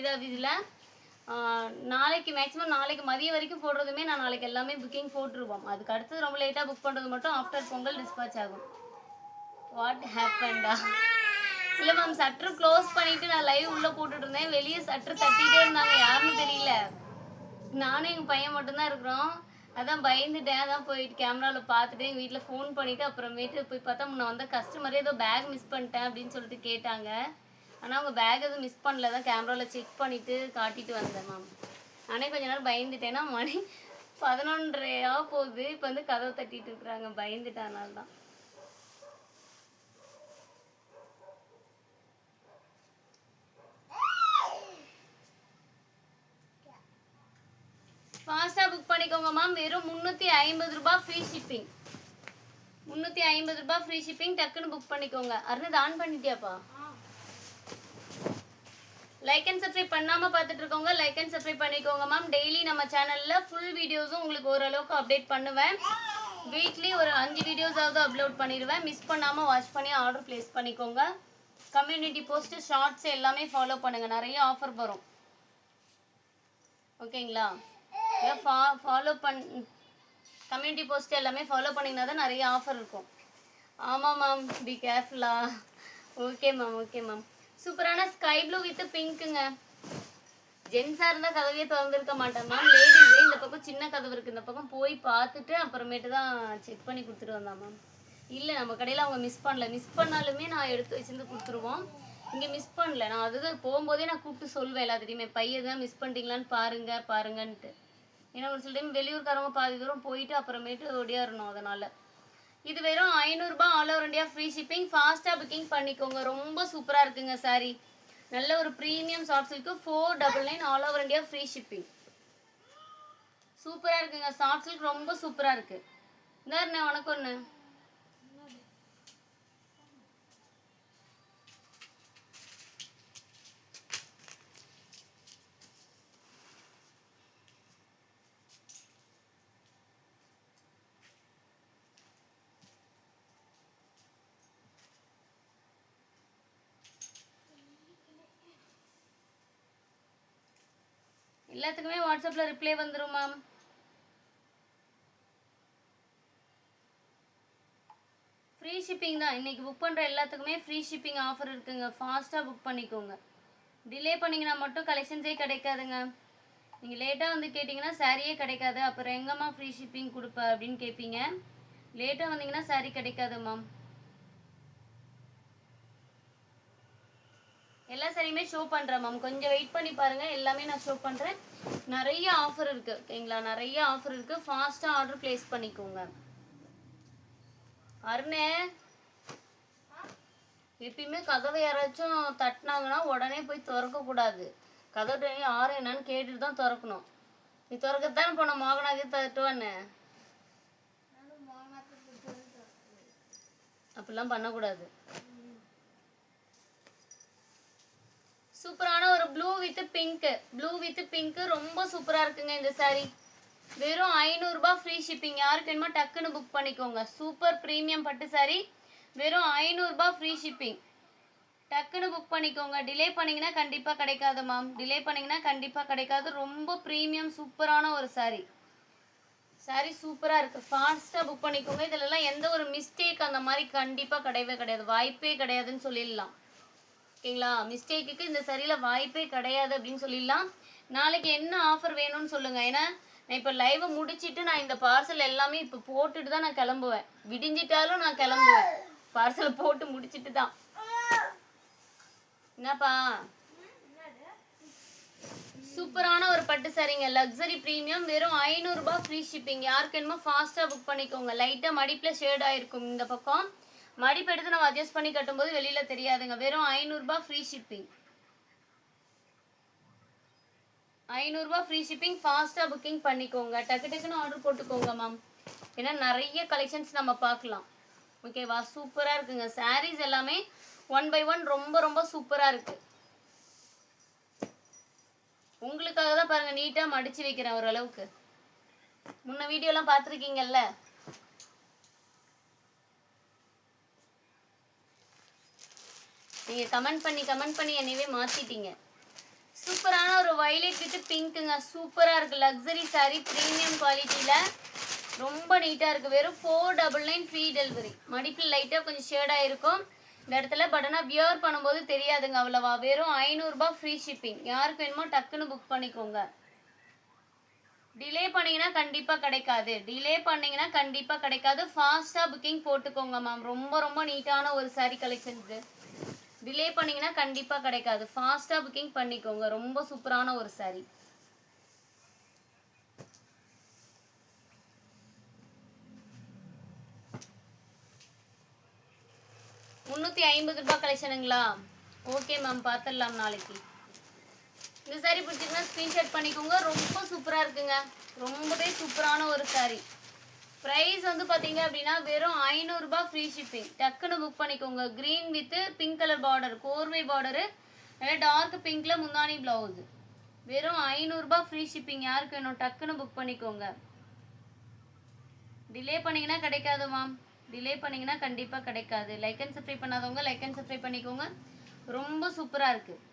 சொல்லிடுறேன் ஆஃபீஸில். நாளைக்கு மேக்ஸிமம் நாளைக்கு மதியம் வரைக்கும் போடுறதுமே நான் நாளைக்கு எல்லாமே புக்கிங் போட்டுருவோம். அதுக்கு அடுத்து ரொம்ப லேட்டாக புக் பண்ணுறது மட்டும் ஆஃப்டர் பொங்கல் டிஸ்பாச் ஆகும். வாட் ஹேப்பன்டா? இல்லை மேம், சட்ரு க்ளோஸ் பண்ணிவிட்டு நான் லைவ் உள்ளே போட்டுட்டு இருந்தேன். வெளியே சட்ரு தட்டிகிட்டே இருந்தாங்க, யாருன்னு தெரியல. நானும் எங்கள் பையன் மட்டும்தான் இருக்கிறோம். அதான் பயந்துட்டேன். அதான் போயிட்டு கேமராவில் பார்த்துட்டு எங்கள் வீட்டில் ஃபோன் பண்ணிவிட்டு அப்புறமேட்டு போய் பார்த்தா முன்ன வந்த கஸ்டமரே ஏதோ பேக் மிஸ் பண்ணிட்டேன் அப்படின்னு சொல்லிட்டு கேட்டாங்க. ஆனால் அவங்க பேக் எதுவும் மிஸ் பண்ணல, தான் கேமராவில் செக் பண்ணிவிட்டு காட்டிட்டு வந்தேன் மேம். நானே கொஞ்ச நேரம் பயந்துட்டேன்னா மணி 11:30 போகுது. இப்போ வந்து கதவை தட்டிட்டு இருக்கிறாங்க, பயந்துட்டேனால தான். ஃபாஸ்ட்டாக புக் பண்ணிக்கோங்க மேம். வெறும் 350 ரூபாய் ஃப்ரீ ஷிப்பிங். 350 ரூபாய் ஃப்ரீ ஷிப்பிங். டக்குன்னு புக் பண்ணிக்கோங்க. அருண் ஆன் பண்ணிட்டியாப்பா? லைக் அண்ட் சப்ஸ்கிரைப் பண்ணாமல் பார்த்துட்டு இருக்கோங்க, லைக் அண்ட் சப்ஸ்கிரைப் பண்ணிக்கோங்க மேம். டெய்லி நம்ம சேனலில் ஃபுல் வீடியோஸும் உங்களுக்கு ஓரளவுக்கு அப்டேட் பண்ணுவேன். வீக்லி ஒரு 5 வீடியோஸாவது அப்லோட் பண்ணிடுவேன். மிஸ் பண்ணாமல் வாட்ச் பண்ணி ஆர்டர் ப்ளேஸ் பண்ணிக்கோங்க. கம்யூனிட்டி போஸ்ட்டு, ஷார்ட்ஸ் எல்லாமே ஃபாலோ பண்ணுங்கள், நிறைய ஆஃபர் வரும். ஓகேங்களா? ஃபாலோ கம்யூனிட்டி போஸ்ட் எல்லாமே ஃபாலோ பண்ணிங்கன்னா தான் நிறைய ஆஃபர் இருக்கும். ஆமாம் மேம், பி கேர்ஃபுல்லா. Okay ma'am, okay ma'am. சூப்பரான ஸ்கை ப்ளூ வித் பிங்க்குங்க. ஜென்ஸாக இருந்தால் கதவையே திறந்துருக்க மாட்டேன் மேம். லேடிஸே இந்த பக்கம் சின்ன கதவு இருக்குது, இந்த பக்கம் போய் பார்த்துட்டு அப்புறமேட்டு தான் செக் பண்ணி கொடுத்துட்டு வந்தான் மேம். இல்லை, நம்ம கடையில் அவங்க மிஸ் பண்ணல. மிஸ் பண்ணாலுமே நான் எடுத்து வச்சுருந்து கொடுத்துருவோம். இங்கே மிஸ் பண்ணல. நான் அதுதான் போகும்போதே நான் கூப்பிட்டு சொல்வேன் எல்லாத்துட்டையுமே, பையன் தான் மிஸ் பண்ணிட்டீங்களான்னு பாருங்கன்ட்டு. ஏன்னா ஒரு சில டைம் வெளியூர்காரங்க பாதி தூரம் போயிட்டு அப்புறமேட்டு ஓடியாரணும். அதனால் இது வெறும் 500 ரூபாய் all over India free shipping. ஃபாஸ்ட்டாக புக்கிங் பண்ணிக்கோங்க. ரொம்ப சூப்பராக இருக்குங்க சாரி. நல்ல ஒரு premium soft silk 499 all over India free shipping. சூப்பராக இருக்குங்க. சாஃப்ட் சில்க் ரொம்ப சூப்பராக இருக்குது. இந்த உனக்கு ஒன்று எல்லாத்துக்குமே வாட்ஸ்அப்பில் ரிப்ளை வந்துடும் மேம். ஃப்ரீ ஷிப்பிங் தான். இன்றைக்கி புக் பண்ணுற எல்லாத்துக்குமே ஃப்ரீ ஷிப்பிங் ஆஃபர் இருக்குங்க. ஃபாஸ்ட்டாக புக் பண்ணிக்கோங்க. டிலே பண்ணிங்கன்னா மட்டும் கலெக்ஷன்ஸே கிடைக்காதுங்க. நீங்கள் லேட்டாக வந்து கேட்டிங்கன்னா சாரியே கிடைக்காது. அப்புறம் எங்கம்மா ஃப்ரீ ஷிப்பிங் கொடுப்ப அப்படின்னு கேட்பீங்க. லேட்டாக வந்தீங்கன்னா சாரி கிடைக்காது மேம். எல்லா சாரியுமே ஷோ பண்ணுறேன் மேம், கொஞ்சம் வெயிட் பண்ணி பாருங்கள். எல்லாமே நான் ஷோ பண்ணுறேன். நிறைய ஆஃபர் இருக்குது, ஓகேங்களா? நிறைய ஆஃபர் இருக்குது. ஃபாஸ்ட்டாக ஆர்டர் ப்ளேஸ் பண்ணிக்கோங்க. அருணே, எப்பயுமே கதவை யாராச்சும் தட்டினாங்கன்னா உடனே போய் திறக்கக்கூடாது. கதவு யாரும் என்னன்னு கேட்டுட்டு தான் திறக்கணும். நீ திறக்கத்தானே போன மோகனாக்கு தட்டுவானே, அப்படிலாம் பண்ணக்கூடாது. சூப்பரான ஒரு ப்ளூ வித் பிங்க்கு ரொம்ப சூப்பராக இருக்குங்க இந்த சாரீ. வெறும் 500 ரூபாய் ஃப்ரீ ஷிப்பிங். யாருக்கு வேணுமோ டக்குன்னு புக் பண்ணிக்கோங்க. சூப்பர் ப்ரீமியம் பட்டு சாரீ, வெறும் 500 ரூபாய் ஃப்ரீ ஷிப்பிங். டக்குன்னு புக் பண்ணிக்கோங்க. டிலே பண்ணிங்கன்னா கண்டிப்பாக கிடைக்காது மேம். டிலே பண்ணிங்கன்னா கண்டிப்பாக கிடைக்காது. ரொம்ப ப்ரீமியம் சூப்பரான ஒரு சாரீ சூப்பராக இருக்குது. ஃபாஸ்ட்டாக புக் பண்ணிக்கோங்க. இதிலலாம் எந்த ஒரு மிஸ்டேக் அந்த மாதிரி கண்டிப்பாக கிடையவே கிடையாது. வாய்ப்பே கிடையாதுன்னு சொல்லிடலாம், ஓகேங்களா? மிஸ்டேக்குக்கு இந்த சரியில் வாய்ப்பே கிடையாது அப்படின்னு சொல்லிடலாம். நாளைக்கு என்ன ஆஃபர் வேணும்னு சொல்லுங்கள். ஏன்னா நான் இப்போ லைவை முடிச்சுட்டு நான் இந்த பார்சல் எல்லாமே இப்போ போட்டுட்டு தான் நான் கிளம்புவேன். விடிஞ்சிட்டாலும் நான் கிளம்புவேன், பார்சலை போட்டு முடிச்சுட்டு தான். என்னப்பா? சூப்பரான ஒரு பட்டு சாரீங்க, லக்ஸரி ப்ரீமியம், வெறும் 500 ரூபாய் ஃப்ரீ ஷிப்பிங். யாருக்கு என்னமோ ஃபாஸ்ட்டாக புக் பண்ணிக்கோங்க. லைட்டாக மடிப்பில் ஷேட் ஆகிருக்கும் இந்த பக்கம். மடிப்பு எடுத்து நம்ம அட்ஜஸ்ட் பண்ணி கட்டும்போது வெளியில் தெரியாதுங்க. வெறும் 500 ரூபாய் ஃப்ரீ ஷிப்பிங். 500 ரூபாய் ஃப்ரீ ஷிப்பிங். ஃபாஸ்ட்டாக புக்கிங் பண்ணிக்கோங்க. டக்குன்னு ஆர்டர் போட்டுக்கோங்க மேம். ஏன்னா நிறைய கலெக்ஷன்ஸ் நம்ம பார்க்கலாம், ஓகேவா? சூப்பராக இருக்குங்க. சாரீஸ் எல்லாமே 1 by 1 ரொம்ப ரொம்ப சூப்பராக இருக்குது. உங்களுக்காக தான் பாருங்கள் நீட்டாக மடித்து வைக்கிறேன் ஓரளவுக்கு. முன்ன வீடியோலாம் பார்த்துருக்கீங்கல்ல. நீங்கள் கமெண்ட் பண்ணி என்னையவே மாற்றிட்டீங்க. சூப்பரான வைலட் வித் பிங்க்குங்க. சூப்பராக இருக்குது. லக்ஸரி சாரீ ப்ரீமியம் குவாலிட்டியில் ரொம்ப நீட்டாக இருக்குது. வெறும் 499 ஃப்ரீ டெலிவரி. மடிப்பில் லைட்டாக கொஞ்சம் ஷேடாக இருக்கும் இந்த இடத்துல. பட் ஆனால் வியர் பண்ணும்போது தெரியாதுங்க அவ்வளவா. வெறும் 500 ரூபாய் ஃப்ரீ ஷிப்பிங். யாருக்கு வேணுமோ டக்குன்னு புக் பண்ணிக்கோங்க. டிலே பண்ணிங்கன்னா கண்டிப்பாக கிடைக்காது. டிலே பண்ணிங்கன்னா கண்டிப்பாக கிடைக்காது. ஃபாஸ்ட்டாக புக்கிங் போட்டுக்கோங்க மேம். ரொம்ப ரொம்ப நீட்டான ஒரு சாரீ கலெக்ஷன் இது. டிலே பண்ணிங்கன்னா கண்டிப்பாக கிடைக்காது. ஃபாஸ்ட்டாக புக்கிங் பண்ணிக்கோங்க. ரொம்ப சூப்பரான ஒரு சாரீ. ₹350 கலெக்ஷனுங்களா? ஓகே மேம், பார்த்துடலாம் நாளைக்கு. இந்த சாரீ பிடிச்சிங்கன்னா ஸ்க்ரீன்ஷாட் பண்ணிக்கோங்க. ரொம்ப சூப்பராக இருக்குங்க. ரொம்பவே சூப்பரான ஒரு சாரீ. ப்ரைஸ் வந்து பார்த்தீங்க அப்படின்னா வெறும் 500 ரூபாய் ஃப்ரீ ஷிப்பிங். டக்குன்னு புக் பண்ணிக்கோங்க. Green with pink colour border, கோர்வை பார்டரு, நல்லா டார்க் பிங்க்ல முந்தானி ப்ளவுஸு. வெறும் 500 ரூபாய் ஃப்ரீ ஷிப்பிங். யாருக்கு வேணும் டக்குன்னு புக் பண்ணிக்கோங்க. டிலே பண்ணிங்கன்னா கிடைக்காது மேம். டிலே பண்ணிங்கன்னா கண்டிப்பாக கிடைக்காது. லைக் அண்ட் சப்ஸ்கிரைப் பண்ணாதவங்க லைக் அண்ட் சப்ஸ்கிரைப் பண்ணிக்கோங்க. ரொம்ப சூப்பராக இருக்குது.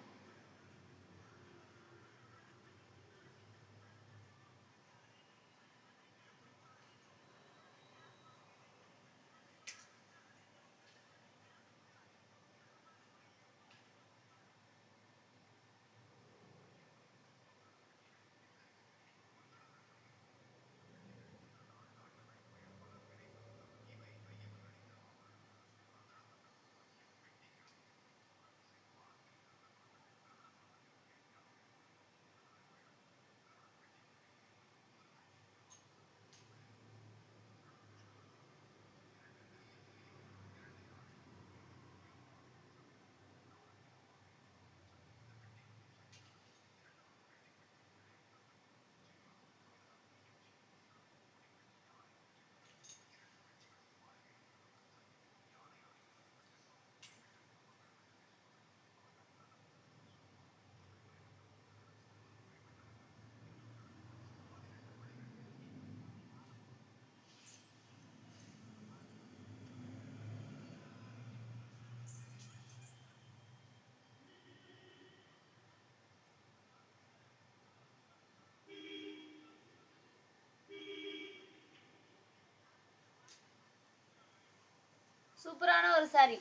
சூப்பரான ஒரு சாரீ.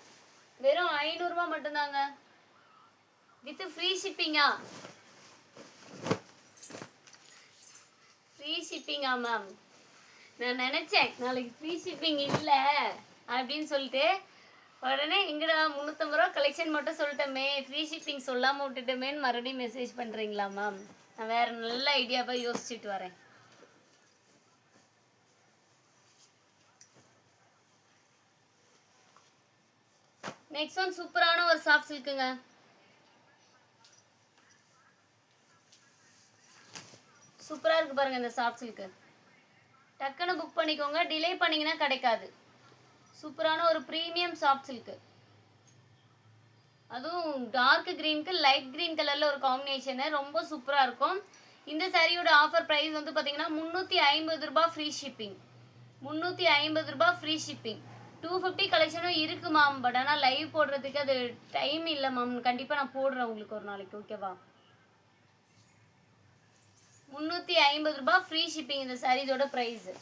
வெறும் 500 ரூபாய் மட்டும்தாங்க. வித் ஃப்ரீ ஷிப்பிங்கா? ஃப்ரீ ஷிப்பிங்கா மேம்? நான் நினச்சேன் நாளைக்கு ஃப்ரீ ஷிப்பிங் இல்லை அப்படின்னு சொல்லிட்டு உடனே எங்கடா 350 ரூபா கலெக்ஷன் மட்டும் சொல்லிட்டோமே, ஃப்ரீ ஷிப்பிங் சொல்லாமல் விட்டுட்டோமேன்னு மறுபடியும் மெசேஜ் பண்ணுறீங்களா மேம்? நான் வேறு நல்ல ஐடியாவாக யோசிச்சுட்டு வரேன். நெக்ஸ்ட் ஒன் சூப்பரான ஒரு சாஃப்ட் சில்க்குங்க. சூப்பராக இருக்குது பாருங்கள் இந்த சாஃப்ட் சில்க்கு. டக்குன்னு புக் பண்ணிக்கோங்க. டிலே பண்ணிங்கன்னா கிடைக்காது. சூப்பரான ஒரு ப்ரீமியம் சாஃப்ட் சில்க்கு. அதுவும் டார்க் க்ரீனுக்கு லைட் க்ரீன் கலரில் ஒரு காம்பினேஷனு. ரொம்ப சூப்பராக இருக்கும். இந்த சாரியோட ஆஃபர் ப்ரைஸ் வந்து பார்த்தீங்கன்னா 350 ரூபாய் ஃப்ரீ ஷிப்பிங். 350 ரூபாய் ஃப்ரீ ஷிப்பிங். 250 கலெக்ஷனும் இருக்குது மேம். பட் ஆனால் லைவ் போடுறதுக்கு அது டைம் இல்லை மேம். கண்டிப்பாக நான் போடுறேன் உங்களுக்கு ஒரு நாளைக்கு. ஓகேவா? 350 ரூபாய் ஃப்ரீ ஷிப்பிங் இந்த சாரீஸோட ப்ரைஸு.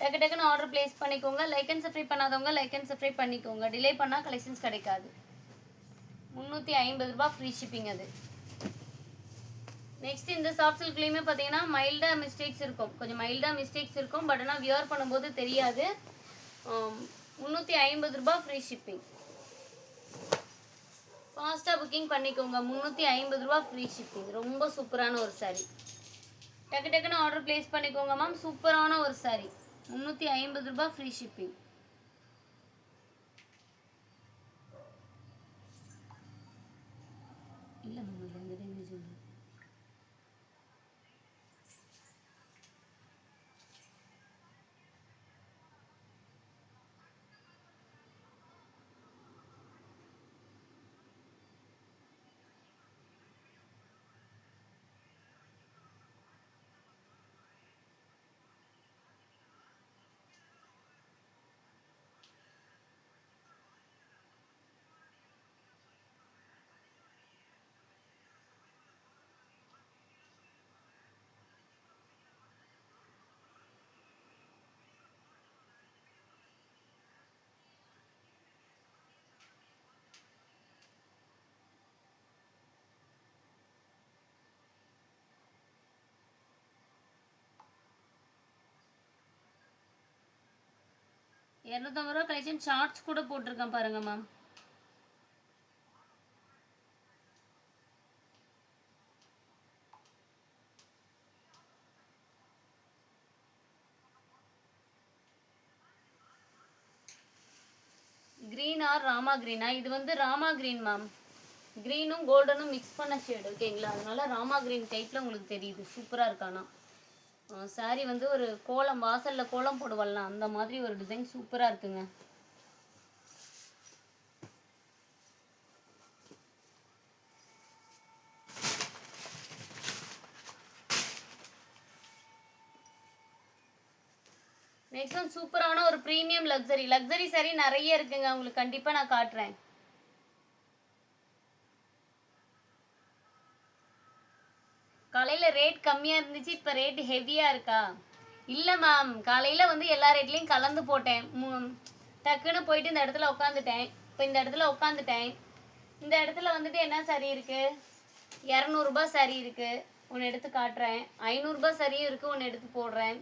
டக்கு டக்குன்னு ஆர்டர் பிளேஸ் பண்ணிக்கோங்க. லைக் அண்ட் சப்ஸ்கிரைப் பண்ணாதவங்க லைக் அண்ட் சப்ஸ்கிரைப் பண்ணிக்கோங்க. டிலே பண்ணால் கலெக்ஷன்ஸ் கிடைக்காது. 350 ரூபாய் ஃப்ரீ ஷிப்பிங் அது. நெக்ஸ்ட் இந்த சாஃப்ட் சில்க்லேயுமே பார்த்தீங்கன்னா மைல்டாக மிஸ்டேக்ஸ் இருக்கும். கொஞ்சம் மைல்டாக மிஸ்டேக்ஸ் இருக்கும். பட் ஆனால் வியர் பண்ணும்போது தெரியாது. 350 ரூபாய் ஃப்ரீ ஷிப்பிங். ஃபாஸ்ட்டாக புக்கிங் பண்ணிக்கோங்க. 350 ரூபாய் ஃப்ரீ ஷிப்பிங். ரொம்ப சூப்பரான ஒரு சாரீ. டக்கு டக்குன்னு ஆர்டர் பிளேஸ் பண்ணிக்கோங்க மேம். சூப்பரான ஒரு சாரீ. 350 ரூபாய் ஃப்ரீ ஷிப்பிங். இல்லை மேம், இல்லை இந்த டேமேஜ் உண்டு. 250 ரூபா கலெக்ஷன் ஷார்ட்ஸ் கூட போட்டிருக்கேன் பாருங்க மேம். க்ரீன் ஆர் ராமா க்ரீனா? இது வந்து ராமா க்ரீன் மேம். க்ரீனும் கோல்டனும் மிக்ஸ் பண்ண ஷேடு ஓகேங்களா, அதனால ராமா க்ரீன் டைப்பில் உங்களுக்கு தெரியுது. சூப்பராக இருக்கானா சாரீ வந்து ஒரு கோலம், வாசலில் கோலம் போடுவாள்லாம் அந்த மாதிரி ஒரு டிசைன் சூப்பராக இருக்குங்க. நெக்ஸ்ட் ஒன் சூப்பரான ஒரு ப்ரீமியம் லக்ஸரி சாரீ நிறைய இருக்குங்க, உங்களுக்கு கண்டிப்பாக நான் காட்டுறேன். காலையில் ரேட் கம்மியாக இருந்துச்சு, இப்போ ரேட் ஹெவியாக இருக்கா? இல்லை மேம், காலையில் வந்து எல்லா ரேட்லேயும் கலந்து போட்டேன். டக்குன்னு போயிட்டு இந்த இடத்துல உட்காந்துட்டேன். இப்போ இந்த இடத்துல உட்காந்துட்டேன். இந்த இடத்துல வந்துட்டு என்ன சாரீ இருக்குது? 200 சாரீ இருக்குது, ஒன்று எடுத்து காட்டுறேன். 500 சாரியும் இருக்குது, ஒன்று எடுத்து போடுறேன்.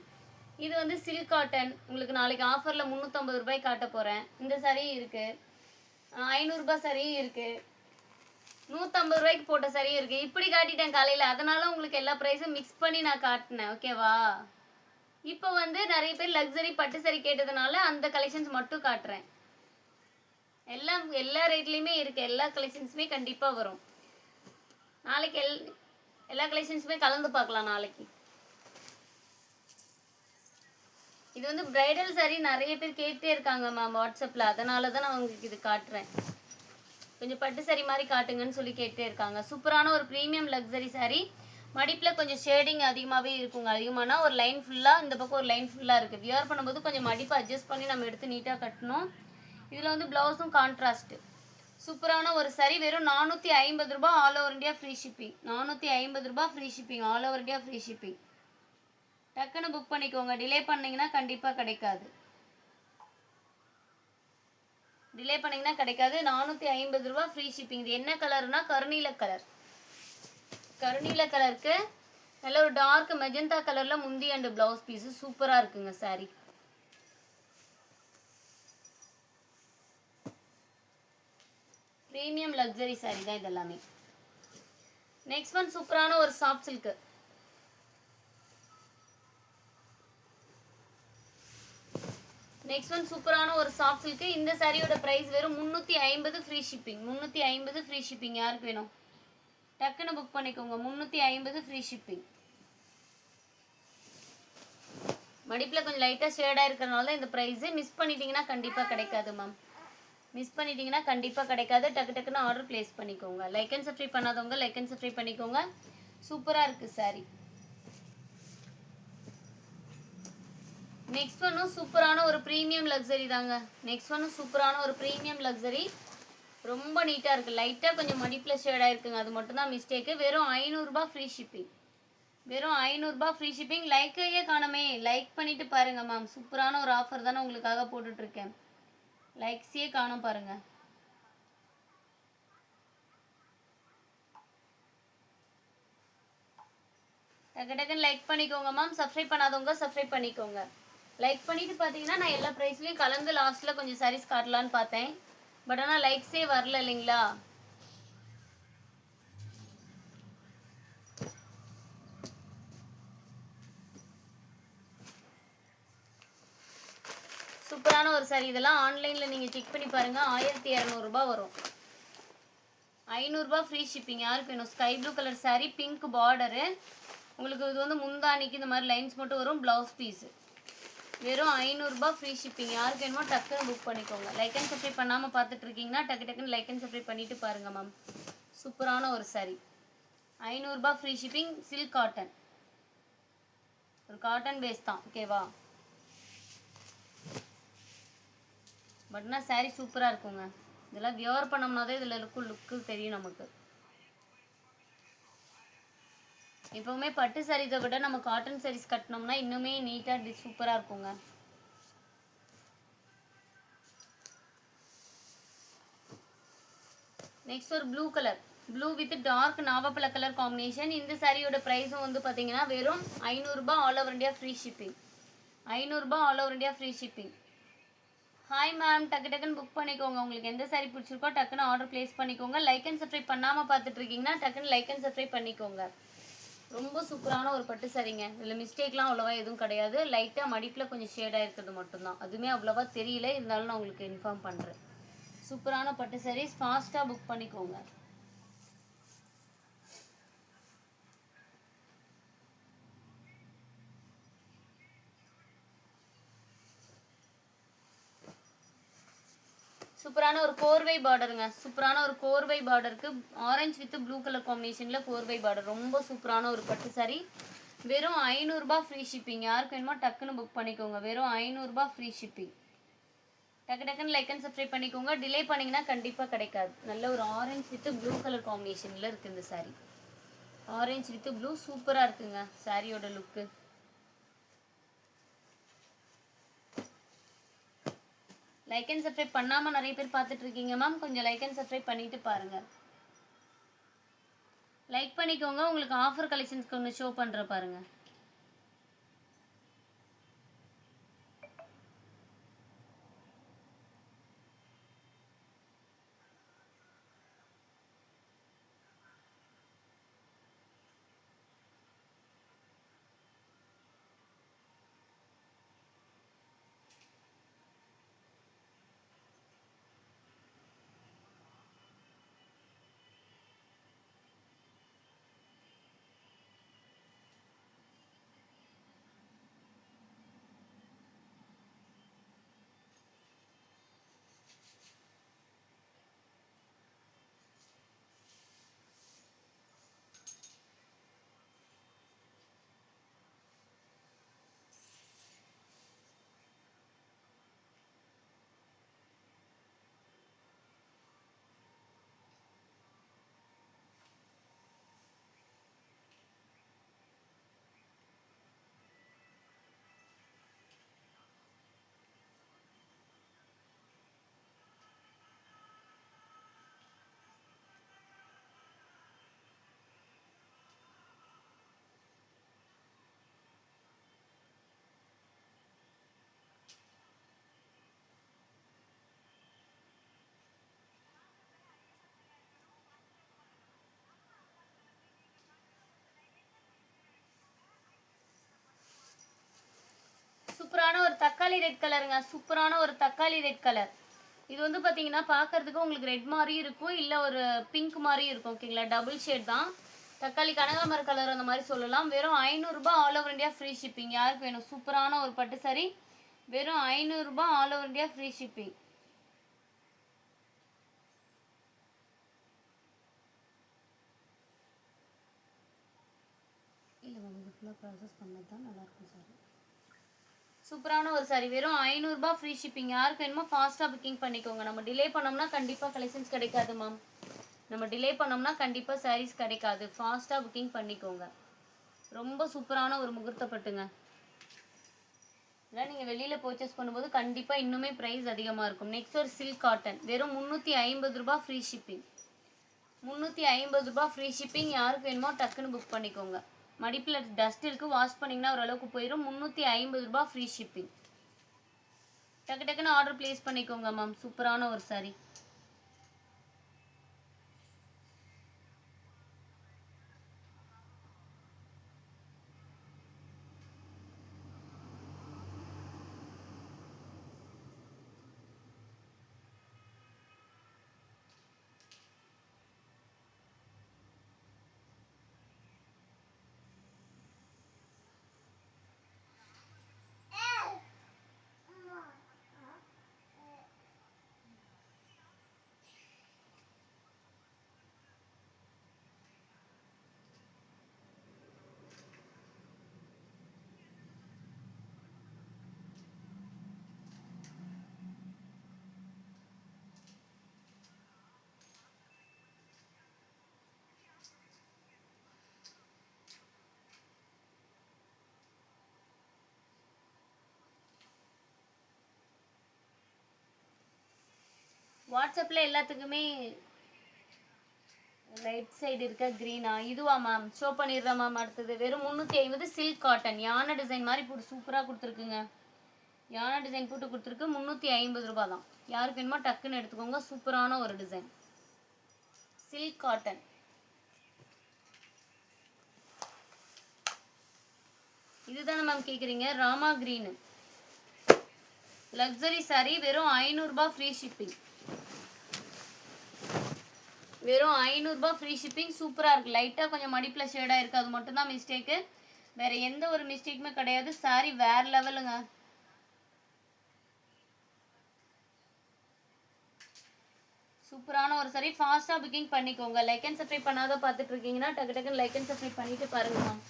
இது வந்து சில்க் காட்டன், உங்களுக்கு நாளைக்கு ஆஃபரில் 350 ரூபாய் காட்ட போகிறேன். இந்த சாரியும் இருக்குது, 500 சாரியும் இருக்குது, 150 ரூபாய்க்கு போட்ட சரியும் இருக்குது. இப்படி காட்டிட்டேன் காலையில், அதனால உங்களுக்கு எல்லா ப்ரைஸும் மிக்ஸ் பண்ணி நான் காட்டினேன் ஓகேவா. இப்போ வந்து நிறைய பேர் லக்ஸரி பட்டு சரி கேட்டதுனால அந்த கலெக்ஷன்ஸ் மட்டும் காட்டுறேன். எல்லா ரேட்லேயுமே இருக்குது, எல்லா கலெக்ஷன்ஸுமே கண்டிப்பாக வரும். நாளைக்கு எல்லா கலெக்ஷன்ஸுமே கலந்து பார்க்கலாம் நாளைக்கு. இது வந்து பிரைடல் சாரீ நிறைய பேர் கேட்டே இருக்காங்க மேம் வாட்ஸ்அப்பில், அதனால தான் நான் உங்களுக்கு இது காட்டுறேன். கொஞ்சம் பட்டு சாரி மாதிரி காட்டுங்கன்னு சொல்லி கேட்டே இருக்காங்க. சூப்பரான ஒரு ப்ரீமியம் லக்ஸரி சாரீ. மடிப்பில் கொஞ்சம் ஷேடிங் அதிகமாகவே இருக்குங்க. அதிகமானா ஒரு லைன் ஃபுல்லாக, இந்த பக்கம் ஒரு லைன் ஃபுல்லாக இருக்குது. வியர் பண்ணும்போது கொஞ்சம் மடிப்பு அட்ஜஸ்ட் பண்ணி நம்ம எடுத்து நீட்டாக கட்டணும். இதில் வந்து ப்ளவுஸும் கான்ட்ராஸ்ட்டு. சூப்பரான ஒரு சாரீ. வெறும் 450 ரூபா, all over India free shipping. 450 ரூபா free shipping, all over India free shipping. டக்குன்னு புக் பண்ணிக்கோங்க, டிலே பண்ணிங்கன்னா கண்டிப்பாக கிடைக்காது. டிலே பண்ணிங்கன்னா கிடைக்காது. 450 ரூபா ஃப்ரீ ஷிப்பிங். இது என்ன கலர்னா கருநீல கலர். கருநீல கலருக்கு நல்ல ஒரு டார்க் மெஜந்தா கலரில் முந்தி அண்ட் ப்ளவுஸ் பீஸு சூப்பராக இருக்குங்க சாரீ. ப்ரீமியம் லக்ஸரி சாரீ தான் இதெல்லாமே. நெக்ஸ்ட் ஒன் சூப்பரான ஒரு சாஃப்ட் சில்க்கு. நெக்ஸ்ட் ஒன் சூப்பரான ஒரு சாஃப்ட் சில்க்கு. இந்த சாரியோட ப்ரைஸ் வெறும் 350 ஃப்ரீ ஷிப்பிங். 350 free shipping. யாருக்கு வேணும் டக்குன்னு புக் பண்ணிக்கோங்க. 350 ஃப்ரீ ஷிப்பிங். மடிப்பில் கொஞ்சம் லைட்டாக ஷேடாக இருக்கிறனால இந்த ப்ரைஸு. மிஸ் பண்ணிட்டீங்கன்னா கண்டிப்பாக கிடைக்காது மேம். மிஸ் பண்ணிட்டீங்கன்னா கண்டிப்பாக கிடைக்காது. டக்கு டக்குன்னு ஆர்டர் ப்ளேஸ் பண்ணிக்கோங்க. லைக் அண்ட் சப்ஸ்கிரைப் பண்ணாதவங்க லைக் அண்ட் சப்ஸ்கிரைப் பண்ணிக்கோங்க. சூப்பராக இருக்குது சாரி. நெக்ஸ்ட் ஒன்றும் சூப்பரான ஒரு ப்ரீமியம் லக்ஸரி தாங்க. நெக்ஸ்ட் ஒன்றும் சூப்பரான ஒரு ப்ரீமியம் லக்ஸரி. ரொம்ப நீட்டாக இருக்குது. லைட்டாக கொஞ்சம் மடிப்பில் ஷேடாக இருக்குங்க, அது மட்டும்தான் மிஸ்டேக்கு. வெறும் 500 ரூபா ஃப்ரீ ஷிப்பிங். வெறும் 500 ரூபா ஃப்ரீ ஷிப்பிங். லைக்கையே காணமே, லைக் பண்ணிவிட்டு பாருங்கள் மேம். சூப்பரான ஒரு ஆஃபர் தானே உங்களுக்காக போட்டுட்ருக்கேன். லைக்ஸையே காணும் பாருங்கள். டக்கு டக்குன்னு லைக் பண்ணிக்கோங்க மேம். சப்ஸ்கிரைப் பண்ணாதவங்க சப்ஸ்கிரைப் பண்ணிக்கோங்க. லைக் பண்ணிவிட்டு பார்த்தீங்கன்னா நான் எல்லா ப்ரைஸ்லையும் கலந்து லாஸ்ட்டில் கொஞ்சம் சாரீஸ் காட்டலான்னு பார்த்தேன். பட் ஆனால் லைக்ஸே வரல இல்லைங்களா. சூப்பரான ஒரு சாரி. இதெல்லாம் ஆன்லைனில் நீங்கள் செக் பண்ணி பாருங்கள். 1200 ரூபா வரும். 500 ரூபா ஃப்ரீ ஷிப்பிங். யாருக்கு வேணும்? Sky blue colour saree, pink border. உங்களுக்கு இது வந்து முந்தானிக்கு இந்த மாதிரி லைன்ஸ் மட்டும் வரும். Blouse piece. வெறும் 500 ரூபா ஃப்ரீ ஷிப்பிங். யாருக்கு வேணுமோ டக்குன்னு புக் பண்ணிக்கோங்க. லைக் அண்ட் சப்ஸ்கிரைப் பண்ணாமல் பார்த்துட்டு இருக்கீங்கன்னா டக்கு டக்குன்னு லைக் அண்ட் சப்ஸ்கிரைப் பண்ணிவிட்டு பாருங்கள் மேம். சூப்பரான ஒரு சாரி. 500 ரூபா ஃப்ரீ ஷிப்பிங். Silk cotton. ஒரு காட்டன் பேஸ் தான் ஓகேவா. பட்னா சாரீ சூப்பராக இருக்குங்க. இதெல்லாம் வியர் பண்ணோம்னா தான் இதில் லுக்கு தெரியும் நமக்கு. எப்போவுமே பட்டு சாரீஸை விட நம்ம காட்டன் சாரீஸ் கட்டினோம்னா இன்னுமே நீட்டாக சூப்பராக இருக்குங்க. நெக்ஸ்ட் ஒரு blue colour. Blue with dark நாவப்பழ கலர் காம்பினேஷன். இந்த சாரியோட ப்ரைஸும் வந்து பார்த்தீங்கன்னா வெறும் 500 ரூபா, all over India free shipping. 500 ரூபா, all over India free shipping. Hi ma'am, டக்கு டக்குன்னு புக் பண்ணிக்கோங்க. உங்களுக்கு எந்த சாரி பிடிச்சிருக்கோ டக்குன்னு ஆர்டர் ப்ளேஸ் பண்ணிக்கோங்க. லைக் அண்ட் சப்ஸ்கிரைப் பண்ணாமல் பார்த்துட்டு இருக்கீங்கன்னா டக்குன்னு லைக் அண்ட் சப்ஸ்கிரைப் பண்ணிக்கோங்க. ரொம்ப சூப்பரான ஒரு பட்டு சாரிங்க. இதில் மிஸ்டேக்லாம் அவ்வளோவா எதுவும் கிடையாது. லைட்டாக மடிப்பில் கொஞ்சம் ஷேடாக இருக்கிறது மட்டும்தான். அதுவுமே அவ்வளோவா தெரியல, இருந்தாலும் நான் உங்களுக்கு இன்ஃபார்ம் பண்ணுறேன். சூப்பரான பட்டு சாரீஸ், ஃபாஸ்ட்டாக புக் பண்ணிக்கோங்க. சூப்பரான ஒரு கோர்வை பார்டருங்க. சூப்பரான ஒரு கோர்வை பார்டருக்கு ஆரஞ்சு வித் ப்ளூ கலர் காம்பினேஷனில் கோர்வை பார்டர். ரொம்ப சூப்பரான ஒரு பட்டு சாரி. வெறும் 500 ரூபாய் ஃப்ரீ ஷிப்பிங். யாருக்கு வேணுமோ டக்குன்னு புக் பண்ணிக்கோங்க. வெறும் 500 ரூபாய் ஃப்ரீ ஷிப்பிங். டக்கு டக்குன்னு லைக் அண்ட் சப்ஸ்கிரைப் பண்ணிக்கோங்க. டிலே பண்ணிங்கன்னா கண்டிப்பாக கிடைக்காது. நல்ல ஒரு ஆரஞ்சு வித் ப்ளூ கலர் காம்பினேஷனில் இருக்குது இந்த சாரி. ஆரஞ்சு வித் ப்ளூ சூப்பராக இருக்குங்க சாரியோட லுக்கு. லைக் அண்ட் சப்ஸ்கிரைப் பண்ணாமல் நிறைய பேர் பார்த்துட்டு இருக்கீங்க மேம். கொஞ்சம் லைக் அண்ட் சப்ஸ்கிரைப் பண்ணிட்டு பாருங்கள். லைக் பண்ணிக்கோங்க. உங்களுக்கு ஆஃபர் கலெக்ஷன்ஸ்க்கு ஒன்று ஷோ பண்ணுற பாருங்கள். சூப்பரான ஒரு தக்காளி ரெட் கலருங்க. சூப்பரான ஒரு தக்காளி ரெட் கலர். இது வந்து பார்த்தீங்கன்னா பார்க்கறதுக்கு உங்களுக்கு ரெட் மாதிரியும் இருக்கும், இல்லை ஒரு பிங்க் மாதிரியும் இருக்கும். ஓகேங்களா, டபுள் ஷேட் தான். தக்காளி கனகாமர கலர் அந்த மாதிரி சொல்லலாம். வெறும் 500 ரூபாய் all over India free shipping. யாருக்கு வேணும்? சூப்பரான ஒரு பட்டு சாரி. வெறும் 500 ரூபாய் all over India free shipping. இல்லை மேம், இது ஃபுல்லாக ப்ராசஸ் பண்ணது தான் நல்லாயிருக்கும் சாரி. சூப்பரான ஒரு சாரி. வெறும் 500 ரூபாய் ஃப்ரீ ஷிப்பிங். யாருக்கு வேணுமோ ஃபாஸ்ட்டாக புக்கிங் பண்ணிக்கோங்க. நம்ம டிலே பண்ணோம்னா கண்டிப்பாக கலெக்ஷன்ஸ் கிடைக்காது மேம். நம்ம டிலே பண்ணோம்னா கண்டிப்பாக சாரீஸ் கிடைக்காது. ஃபாஸ்ட்டாக புக்கிங் பண்ணிக்கோங்க. ரொம்ப சூப்பரான ஒரு முகூர்த்தப்பட்டுங்க. இதெல்லாம் நீங்கள் வெளியில் பர்ச்சேஸ் பண்ணும்போது கண்டிப்பாக இன்னுமே ப்ரைஸ் அதிகமாக இருக்கும். நெக்ஸ்ட் ஒரு சில்க் காட்டன். வெறும் 350 ரூபாய் ஃப்ரீ ஷிப்பிங். 350 ரூபாய் ஃப்ரீ ஷிப்பிங். யாருக்கு வேணுமோ டக்குன்னு புக் பண்ணிக்கோங்க. மடிப்பில் டஸ்ட் இருக்குது, வாஷ் பண்ணிங்கன்னா ஓரளவுக்கு போயிடும். 350 ரூபாய் ஃப்ரீ ஷிப்பிங். டக்கு டக்குன்னு ஆர்டர் ப்ளேஸ் பண்ணிக்கோங்க மேம். சூப்பரான ஒரு சாரி. வாட்ஸ்அப்பில் எல்லாத்துக்குமே ரைட் சைடு இருக்க க்ரீனா? இதுவா மேம்? ஷோ பண்ணிடுறேன் மேம். அடுத்தது வெறும் 350 சில்க் காட்டன். யானை டிசைன் மாதிரி சூப்பராக கொடுத்துருக்குங்க. யானை டிசைன் போட்டு கொடுத்துருக்கு 350 ரூபா தான். யாருக்கு வேணுமோ டக்குன்னு எடுத்துக்கோங்க. சூப்பரான ஒரு டிசைன் சில்க் காட்டன். இதுதானே மேம் கேட்குறீங்க? ராமா கிரீனு லக்ஸரி சாரீ வெறும் 500 ரூபா ஃப்ரீ ஷிப்பிங். வெறும் 500 ரூபா ஃப்ரீ ஷிப்பிங். சூப்பராக இருக்குது. லைட்டாக கொஞ்சம் மடிப்பில் ஷேடாக இருக்குது, அது மட்டும்தான் மிஸ்டேக்கு. வேறு எந்த ஒரு மிஸ்டேக்குமே கிடையாது. சாரீ வேறு லெவலுங்க. சூப்பரான ஒரு சாரி. ஃபாஸ்ட்டாக புக்கிங் பண்ணிக்கோங்க. லைக் அண்ட் சப்ஸ்கிரைப் பண்ணாத பார்த்துட்டு இருக்கீங்கன்னா டக்கு டக்குன்னு லைக் அண்ட் சப்ஸ்கிரைப் பண்ணிட்டு பாருங்க மேம்.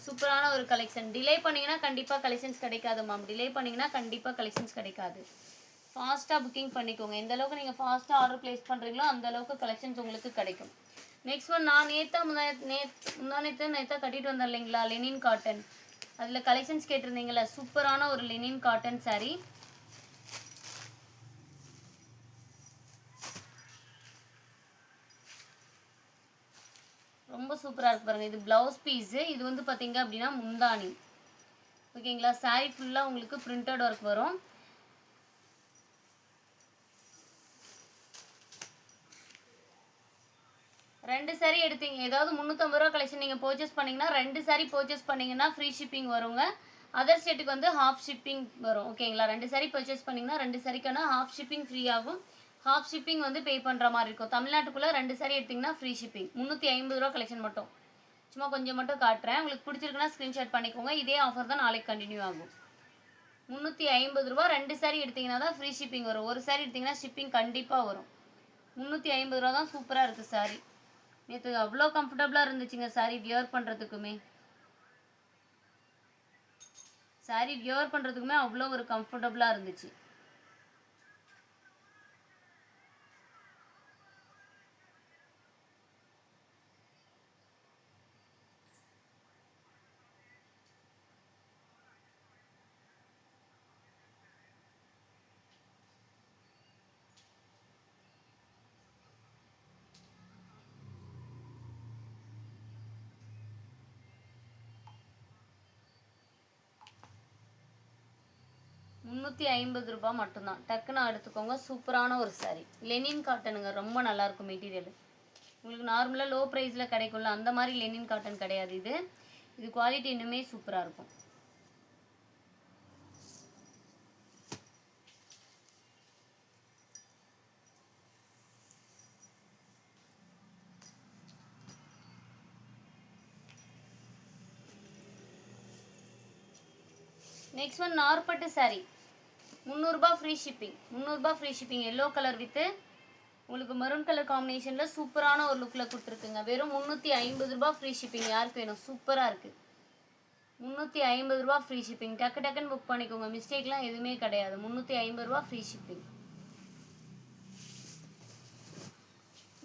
சூப்பரான ஒரு கலெக்ஷன். டிலே பண்ணிங்கன்னா கண்டிப்பாக கலெக்ஷன்ஸ் கிடைக்காது மேம். டிலே பண்ணிங்கன்னா கண்டிப்பாக கலெக்ஷன்ஸ் கிடைக்காது. ஃபாஸ்ட்டாக புக்கிங் பண்ணிக்கோங்க. எந்த அளவுக்கு நீங்கள் ஃபாஸ்ட்டாக ஆர்டர் ப்ளேஸ் பண்ணுறீங்களோ அந்த அளவுக்கு கலெக்ஷன்ஸ் உங்களுக்கு கிடைக்கும். நெக்ஸ்ட் ஒன் நான் நேற்றா கட்டிட்டு வந்தேன் இல்லைங்களா, லெனின் காட்டன். அதில் கலெக்ஷன்ஸ் கேட்டிருந்தீங்களா, சூப்பரான ஒரு லெனின் காட்டன் சாரீ. ரொம்ப சூப்பராக இருக்கு பாருங்கள். இது ப்ளவுஸ் பீஸு. இது வந்து பார்த்தீங்க அப்படின்னா முந்தானி. ஓகேங்களா. சாரீ ஃபுல்லாக உங்களுக்கு பிரிண்டட் ஒர்க் வரும். ரெண்டு சாரீ எடுத்தீங்க, ஏதாவது 350 ரூபா கலெக்ஷன் நீங்கள் பர்ச்சேஸ் பண்ணிங்கன்னா 2 சாரீ பர்ச்சேஸ் பண்ணிங்கன்னா ஃப்ரீ ஷிப்பிங் வருங்க. அதர் ஸ்டேட்டுக்கு வந்து ஹாஃப் ஷிப்பிங் வரும். ஓகேங்களா. 2 சாரீ பர்ச்சேஸ் பண்ணிங்கன்னா 2 சாரீக்கான ஹாஃப் ஷிப்பிங் ஃப்ரீ ஆகும். ஹாஃப் ஷிப்பிங் வந்து பே பண்ணுற மாதிரி இருக்கும். தமிழ்நாட்டுக்குள்ளே 2 சாரீ எடுத்திங்கன்னா ஃப்ரீ ஷிப்பிங். 350 ரூபா கலெக்ஷன் மட்டும். சும்மா கொஞ்சம் மட்டும் காட்டுறேன். உங்களுக்கு பிடிச்சிருக்குன்னா ஸ்க்ரீன்ஷாட் பண்ணிக்கோங்க. இதே ஆஃபர் தான் நாளைக்கு கண்டினியூ ஆகும். 350 ரூபா. 2 சாரீ எடுத்திங்கன்னா தான் ஃப்ரீ ஷிப்பிங் வரும். ஒரு சாரீ எடுத்திங்கன்னா ஷிப்பிங் கண்டிப்பாக வரும். 350 ரூபா தான். சூப்பராக இருக்குது சாரீ. நேற்று அவ்வளோ கம்ஃபர்டபுளாக இருந்துச்சுங்க சாரீ வியர் பண்ணுறதுக்குமே. சாரீ வியர் பண்ணுறதுக்குமே அவ்வளோ ஒரு கம்ஃபர்டபுளாக இருந்துச்சு. ₹350 மட்டும்தான். டக்குன்னு எடுத்துக்கோங்க. சூப்பரான ஒரு சாரீ. லெனின் காட்டனுங்க. ரொம்ப நல்லாயிருக்கும் மெட்டீரியல். உங்களுக்கு நார்மலாக லோ ப்ரைஸில் கிடைக்கும்ல, அந்த மாதிரி லெனின் காட்டன் கிடையாது இது. இது குவாலிட்டி இன்னுமே சூப்பராக இருக்கும். Next one நார்பட்டு sari. 300 ரூபா ஃப்ரீ ஷிப்பிங். 300 ரூபா free shipping. Yellow colour with உங்களுக்கு மெரூன் கலர் காம்பினேஷனில் சூப்பரான ஒரு லுக்கில் கொடுத்துருக்குங்க. வெறும் 350 ரூபா ஃப்ரீ ஷிப்பிங். யாருக்கு வேணும்? சூப்பராக இருக்குது. 350 ரூபா ஃப்ரீ ஷிப்பிங். டக்கு டக்குன்னு புக் பண்ணிக்கோங்க. மிஸ்டேக்லாம் எதுவுமே கிடையாது. 350 ரூபா ஃப்ரீ ஷிப்பிங்.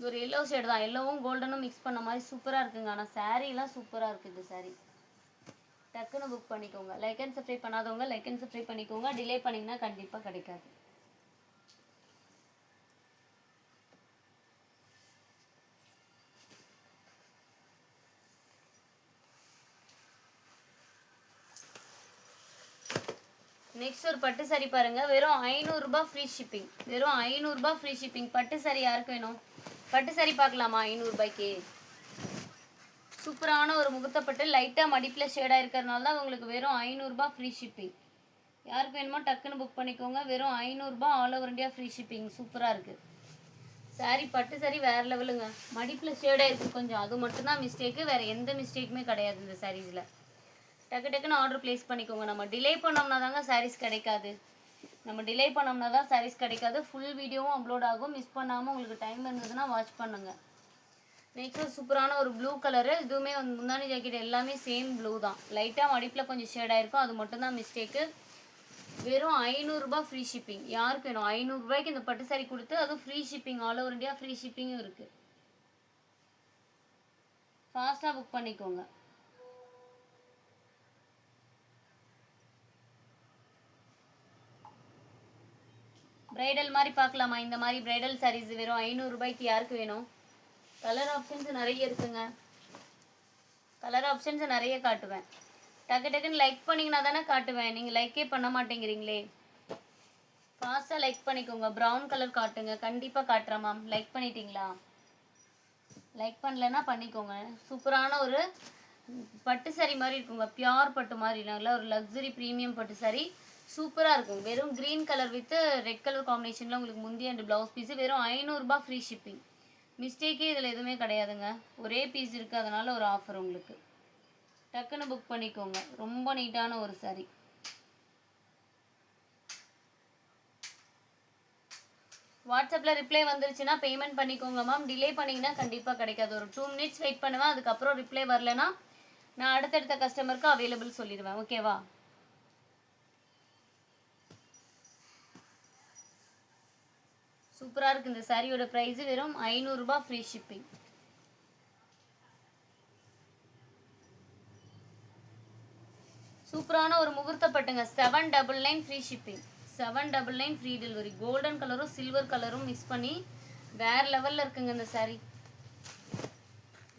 ஒரு எல்லோ ஷேடு தான். எல்லோவும் கோல்டனும் மிக்ஸ் பண்ண மாதிரி சூப்பராக இருக்குங்க. ஆனால் சாரீலாம் சூப்பராக இருக்குது இந்த சாரீ. டக்குன்னு புக் பண்ணிக்கோங்க. லைக் அண்ட் சப்ஸ்கிரைப் பண்ணாதவங்க லைக் அண்ட் சப்ஸ்கிரைப் பண்ணிக்கோங்க. டிலே பண்ணிங்கன்னா கண்டிப்பாக கிடைக்காது. நெக்ஸ்ட் ஒரு பட்டு சாரீ பாருங்கள். வெறும் 500 ரூபா ஃப்ரீ ஷிப்பிங். வெறும் 500 ரூபா ஃப்ரீ ஷிப்பிங். பட்டு சாரீ யாருக்கு வேணும்? பட்டு சாரீ பார்க்கலாமா 500 ரூபாய்க்கு? சூப்பரான ஒரு முகூர்த்தப்பட்டு லைட்டாக மடிப்பில் ஷேடாக இருக்கிறதுனால தான் உங்களுக்கு வெறும் 500 ரூபா ஃப்ரீ ஷிப்பிங். யாருக்கு வேணுமோ டக்குன்னு புக் பண்ணிக்கோங்க. வெறும் 500 ரூபா all over India free shipping. சூப்பராக இருக்குது சாரீ. பட்டு சாரீ வேறு லெவலுங்க. மடிப்பில் ஷேடாக இருக்குது கொஞ்சம், அது மட்டும்தான் மிஸ்டேக்கு. வேறு எந்த மிஸ்டேக்குமே கிடையாது இந்த சாரீஸில். டக்கு டக்குன்னு ஆர்டர் ப்ளேஸ் பண்ணிக்கோங்க. நம்ம டிலே பண்ணோம்னா தாங்க சாரீஸ் கிடைக்காது. நம்ம டிலே பண்ணோம்னா தான் சாரீஸ் கிடைக்காது. ஃபுல் வீடியோவும் அப்லோட் ஆகும். மிஸ் பண்ணாமல் உங்களுக்கு டைம் இருந்ததுன்னா வாட்ச் பண்ணுங்கள். நெக்ஸ்ட் சூப்பரான ஒரு ப்ளூ கலரு. இதுவுமே வந்து முந்தானி ஜாக்கெட் எல்லாமே சேம் ப்ளூ தான். லைட்டாக மடிப்பில் கொஞ்சம் ஷேடாக இருக்கும், அது மட்டும்தான் மிஸ்டேக்கு. வெறும் 500 ரூபா ஃப்ரீ ஷிப்பிங். யாருக்கு வேணும்? 500 ரூபாய்க்கு இந்த பட்டு சாரீ கொடுத்து அதுவும் free shipping. All over India free ஷிப்பிங்கும் இருக்குது. ஃபாஸ்ட்டாக புக் பண்ணிக்கோங்க. ப்ரைடல் மாதிரி பார்க்கலாமா? இந்த மாதிரி ப்ரைடல் சாரீஸ் வெறும் 500 ரூபாய்க்கு யாருக்கு வேணும்? கலர் ஆப்ஷன்ஸ் நிறைய இருக்குங்க. கலர் ஆப்ஷன்ஸ் நிறைய காட்டுவேன். டக்கு டக்குன்னு லைக் பண்ணிங்கன்னா தானே காட்டுவேன். நீங்கள் லைக்கே பண்ண மாட்டேங்கிறீங்களே. ஃபாஸ்ட்டாக லைக் பண்ணிக்கோங்க. ப்ரௌன் கலர் காட்டுங்க. கண்டிப்பாக காட்டுறேன் மேம். லைக் பண்ணிட்டீங்களா? லைக் பண்ணலைன்னா பண்ணிக்கோங்க. சூப்பரான ஒரு பட்டு சாரி மாதிரி இருக்குங்க. பியோர் பட்டு மாதிரி நல்லா ஒரு லக்ஸரி ப்ரீமியம் பட்டு சாரி சூப்பராக இருக்கும். வெறும் green colour with red colour காம்பினேஷனில் உங்களுக்கு முந்தி அண்ட் ப்ளவுஸ் பீஸு வெறும் 500 ரூபாய் ஃப்ரீ ஷிப்பிங். மிஸ்டேக்கே இதில் எதுவுமே கிடையாதுங்க. ஒரே பீஸ் இருக்குது, அதனால் ஒரு ஆஃபர் உங்களுக்கு. டக்குன்னு புக் பண்ணிக்கோங்க. ரொம்ப நீட்டான ஒரு சாரி. வாட்ஸ்அப்பில் ரிப்ளை வந்துருச்சுன்னா பேமெண்ட் பண்ணிக்கோங்க மேம். டிலே பண்ணிங்கன்னா கண்டிப்பாக கிடைக்காது. ஒரு 2 மினிட்ஸ் வெயிட் பண்ணுவேன். அதுக்கப்புறம் ரிப்ளை வரலன்னா நான் அடுத்தடுத்த கஸ்டமருக்கு அவைலபிள் சொல்லிடுவேன். ஓகேவா? சூப்பராக இருக்குது இந்த சாரியோட ப்ரைஸு வெறும் 500 ரூபாய் ஃப்ரீ ஷிப்பிங். சூப்பரான ஒரு முகூர்த்தப்பட்டுங்க. 799 free shipping. 799 free delivery. Golden கலரும் சில்வர் கலரும் மிக்ஸ் பண்ணி வேறு லெவலில் இருக்குங்க இந்த சாரீ.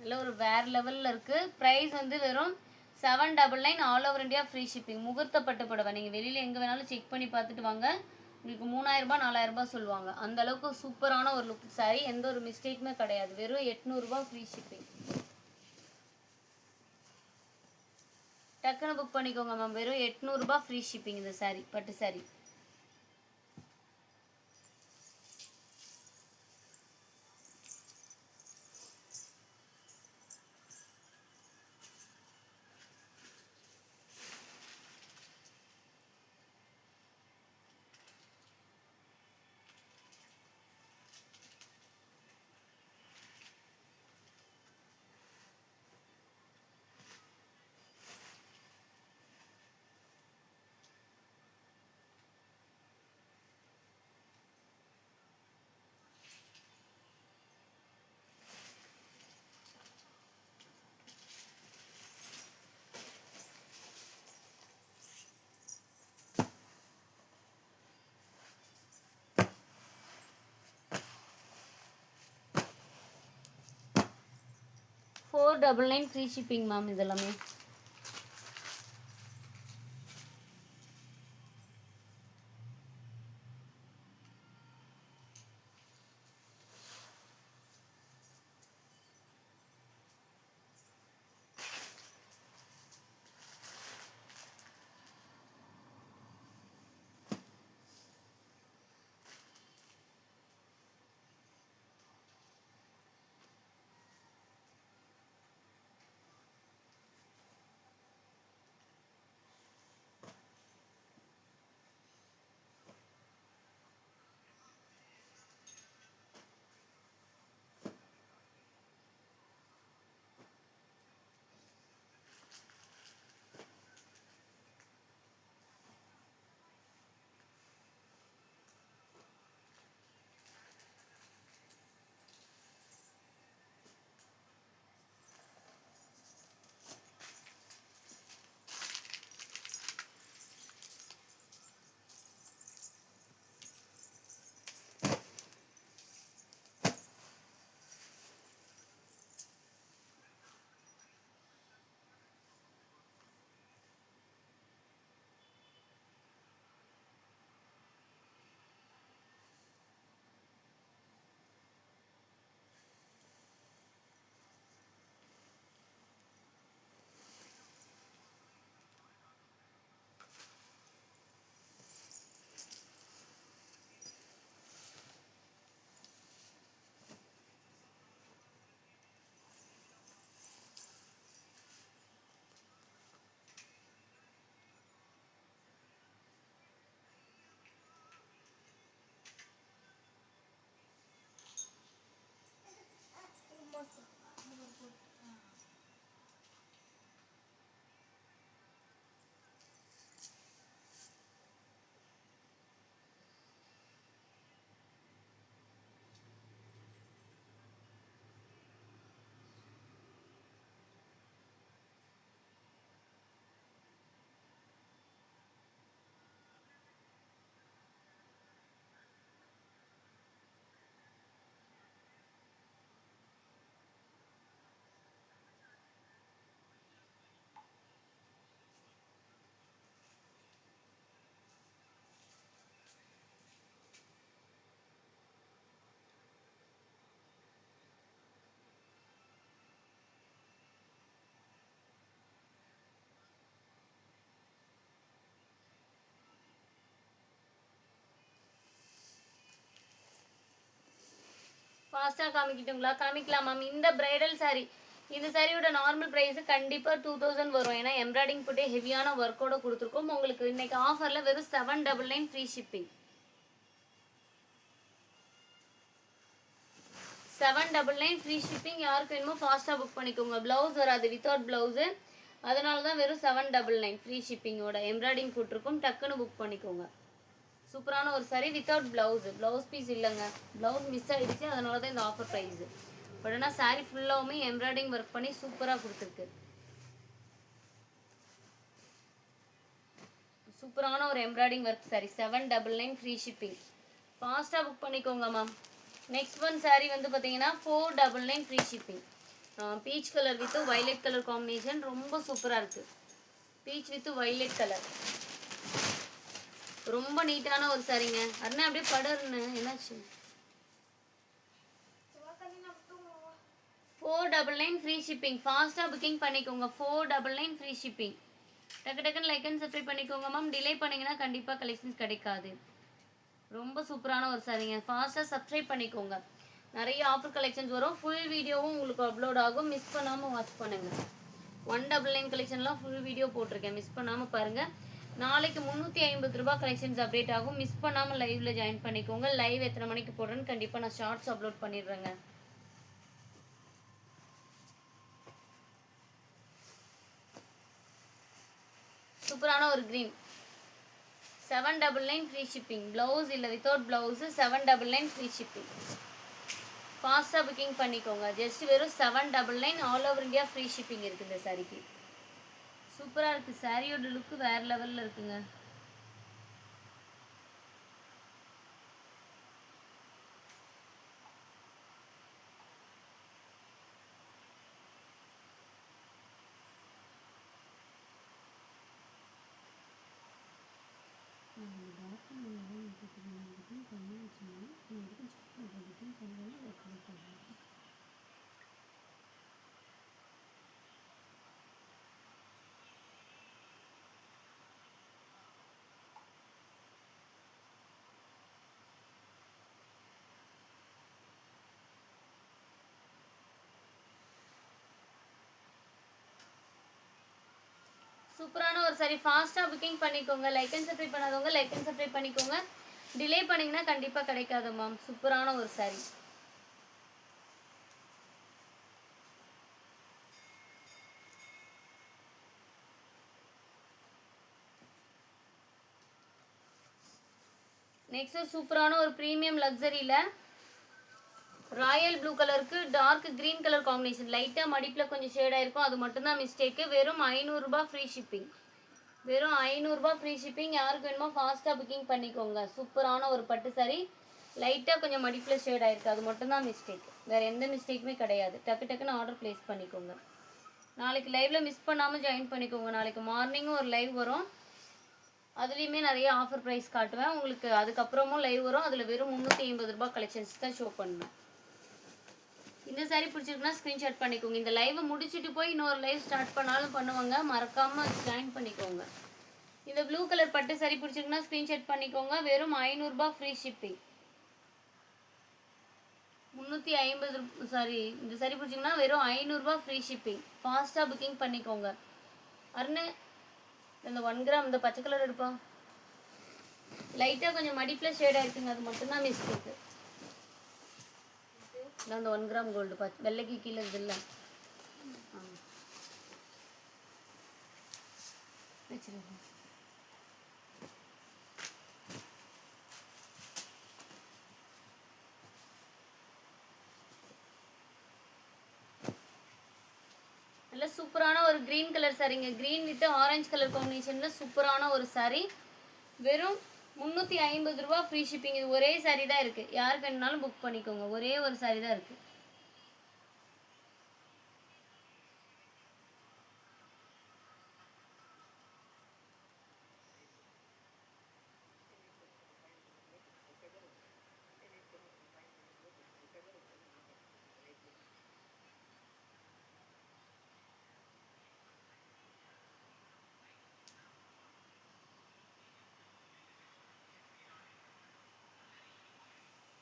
இல்லை ஒரு வேறு லெவலில் இருக்குது. ப்ரைஸ் வந்து வெறும் 799 all over India free shipping. முகூர்த்தப்பட்டு புடவை நீங்கள் வெளியில் எங்கே வேணாலும் செக் பண்ணி பார்த்துட்டு வாங்க. உங்களுக்கு 3000 ரூபாய் 4000 ரூபாய் சொல்லுவாங்க. அந்த அளவுக்கு சூப்பரான ஒரு லுக் சாரீ. எந்த ஒரு மிஸ்டேக்குமே கிடையாது. வெறும் 800 ரூபாய் ஃப்ரீ ஷிப்பிங். டக்குன்னு புக் பண்ணிக்கோங்க மேம். வெறும் 800 ரூபாய் ஃப்ரீ ஷிப்பிங் இந்த சாரீ. பட்டு சாரீ. $499 free shipping ma'am. இதெல்லாமே ஃபாஸ்ட்டாக காமிக்கிட்டுங்களா? காமிக்கலாம் மேம். இந்த பிரைடல் saree, இந்த சாரியோட நார்மல் ப்ரைஸ் கண்டிப்பாக 2000 வரும். ஏன்னா எம்ப்ராய்டிங் போட்டு ஹெவியான ஒர்க்கோட கொடுத்துருக்கோம். உங்களுக்கு இன்னைக்கு ஆஃபரில் வெறும் 799 ஃப்ரீ ஷிப்பிங். 799 free shipping. யாருக்கு வேணுமோ ஃபாஸ்ட்டாக புக் பண்ணிக்கோங்க. ப்ளவுஸ் வராது, வித்தவுட் ப்ளவுஸு. அதனால தான் வெறும் 799 ஃப்ரீ ஷிப்பிங்கோட எம்ப்ராய்டிங் போட்டிருக்கோம். டக்குன்னு புக் பண்ணிக்கோங்க. சூப்பரான ஒரு saree without blouse. Blouse piece இல்லைங்க, ப்ளவுஸ் மிஸ் ஆகிடுச்சு. அதனால தான் இந்த ஆஃபர் ப்ரைஸு. பட் ஆனால் சாரீ ஃபுல்லாகவுமே எம்ப்ராய்டிங் ஒர்க் பண்ணி சூப்பராக கொடுத்துருக்கு. சூப்பரான ஒரு embroidering work saree. 799 free shipping. ஃபாஸ்ட்டாக புக் பண்ணிக்கோங்க மேம். நெக்ஸ்ட் ஒன் சாரீ வந்து பார்த்தீங்கன்னா 499 free shipping. Peach colour with violet colour combination ரொம்ப சூப்பராக இருக்குது. பீச் வித் வைலட் கலர் ரொம்ப நீட்டான ஒரு சாரீங்க. அருணா அப்படியே படர்னு என்னாச்சு? 499 ஃப்ரீ ஷிப்பிங். ஃபாஸ்ட்டாக புக்கிங் பண்ணிக்கோங்க. 499 ஃப்ரீ ஷிப்பிங். டக்கு டக்குன்னு லைக் அண்ட் சப்ஸ்கிரைப் பண்ணிக்கோங்க மேம். டிலே பண்ணிங்கன்னா கண்டிப்பாக கலெக்ஷன்ஸ் கிடைக்காது. ரொம்ப சூப்பரான ஒரு சாரீங்க. ஃபாஸ்ட்டாக சப்ஸ்கிரைப் பண்ணிக்கோங்க. நிறைய ஆஃபர் கலெக்ஷன்ஸ் வரும். ஃபுல் வீடியோவும் உங்களுக்கு அப்லோட் ஆகும். மிஸ் பண்ணாமல் வாட்ச் பண்ணுங்கள். 199 கலெக்ஷன்லாம் ஃபுல் வீடியோ போட்டிருக்கேன். மிஸ் பண்ணாமல் பாருங்கள். நாளைக்கு 350 ரூபாய் கலெக்ஷன்ஸ் அப்டேட் ஆகும். மிஸ் பண்ணாமல் லைவில் ஜாயின் பண்ணிக்கோங்க. லைவ் எத்தனை மணிக்கு போடுறேன்னு கண்டிப்பாக நான் ஷார்ட்ஸ் அப்லோட் பண்ணிடுறேங்க. சூப்பரான ஒரு க்ரீன். 799 free shipping. ப்ளவுஸ் இல்லை, வித்தவுட் ப்ளவுஸு. 799 free shipping. ஃபாஸ்ட்டாக புக்கிங் பண்ணிக்கோங்க. ஜஸ்ட் வெறும் 799 all over India free shipping இருக்குது இந்த சாரிக்கு. சூப்பராக இருக்குது. சாரியோட லுக்கு வேறு லெவலில் இருக்குங்க. சூப்பரான ஒரு சாரி. ஃபாஸ்ட்டாக புக்கிங் பண்ணிக்கோங்க. லைக் அண்ட் சப்ஸ்கிரைப் பண்ணாதவங்க லைக் அண்ட் சப்ஸ்கிரைப் பண்ணிக்கோங்க. டிலே பண்ணிங்கன்னா கண்டிப்பாக கிடைக்காது மேம். சூப்பரான ஒரு சாரி. நெக்ஸ்ட் சூப்பரான ஒரு ப்ரீமியம் லக்ஸரியில் ராயல் ப்ளூ கலருக்கு டார்க் க்ரீன் கலர் காம்பினேஷன். லைட்டாக மடிப்பில் கொஞ்சம் ஷேடாக இருக்கும். அது மட்டும்தான் மிஸ்டேக்கு. வெறும் 500 ரூபாய் ஃப்ரீ ஷிப்பிங். வெறும் 500 ரூபாய் ஃப்ரீ ஷிப்பிங். யாருக்கு வேணுமோ ஃபாஸ்ட்டாக புக்கிங் பண்ணிக்கோங்க. சூப்பரான ஒரு பட்டு சாரி. லைட்டாக கொஞ்சம் மடிப்பில் ஷேட் ஆகிருக்கு. அது மட்டும்தான் மிஸ்டேக். வேறு எந்த மிஸ்டேக்குமே கிடையாது. டக்கு டக்குன்னு ஆர்டர் ப்ளேஸ் பண்ணிக்கோங்க. நாளைக்கு லைவில் மிஸ் பண்ணாமல் ஜாயின் பண்ணிக்கோங்க. நாளைக்கு மார்னிங்கும் ஒரு லைவ் வரும். அதுலேயுமே நிறைய ஆஃபர் ப்ரைஸ் காட்டுவேன் உங்களுக்கு. அதுக்கப்புறமும் லைவ் வரும். அதில் வெறும் 350 ரூபாய் கலெக்ஷன்ஸ் தான் ஷோ பண்ணுவேன். இந்த சாரி பிடிச்சிருக்குன்னா ஸ்க்ரீன்ஷாட் பண்ணிக்கோங்க. இந்த லைவை முடிச்சுட்டு போய் இன்னொரு லைவ் ஸ்டார்ட் பண்ணாலும் பண்ணுவாங்க. மறக்காமல் ஜாயின் பண்ணிக்கோங்க. இந்த ப்ளூ கலர் பட்டு சாரி பிடிச்சிருக்குன்னா ஸ்க்ரீன்ஷாட் பண்ணிக்கோங்க. வெறும் 500 ரூபாய் ஃப்ரீ ஷிப்பிங். 350 சாரி. இந்த சாரி பிடிச்சிங்கன்னா வெறும் 500 ரூபாய் ஃப்ரீ ஷிப்பிங். ஃபாஸ்ட்டாக புக்கிங் பண்ணிக்கோங்க. அருண் இந்த 1 கிராம் இந்த பச்சை கலர் எடுப்பா. லைட்டாக கொஞ்சம் மடிப்பில் ஷேடாக இருக்குங்க. அது மட்டும்தான் மிஸ்டேக்கு. அந்த 1 கிராம் கோல்டு பார்த்து வெள்ளைக்கு கீழே இதில்ல வச்சுருங்க. நல்ல சூப்பரான ஒரு க்ரீன் கலர் சாரிங்க. க்ரீன் வித் ஆரஞ்சு கலர் காம்பினேஷனில் சூப்பரான ஒரு சாரி. வெறும் 350 ரூபா ஃப்ரீ ஷிப்பிங். இது ஒரே சாரி தான் இருக்குது. யாருக்கு வேணுனாலும் புக் பண்ணிக்கோங்க. ஒரே ஒரு சாரி தான் இருக்குது.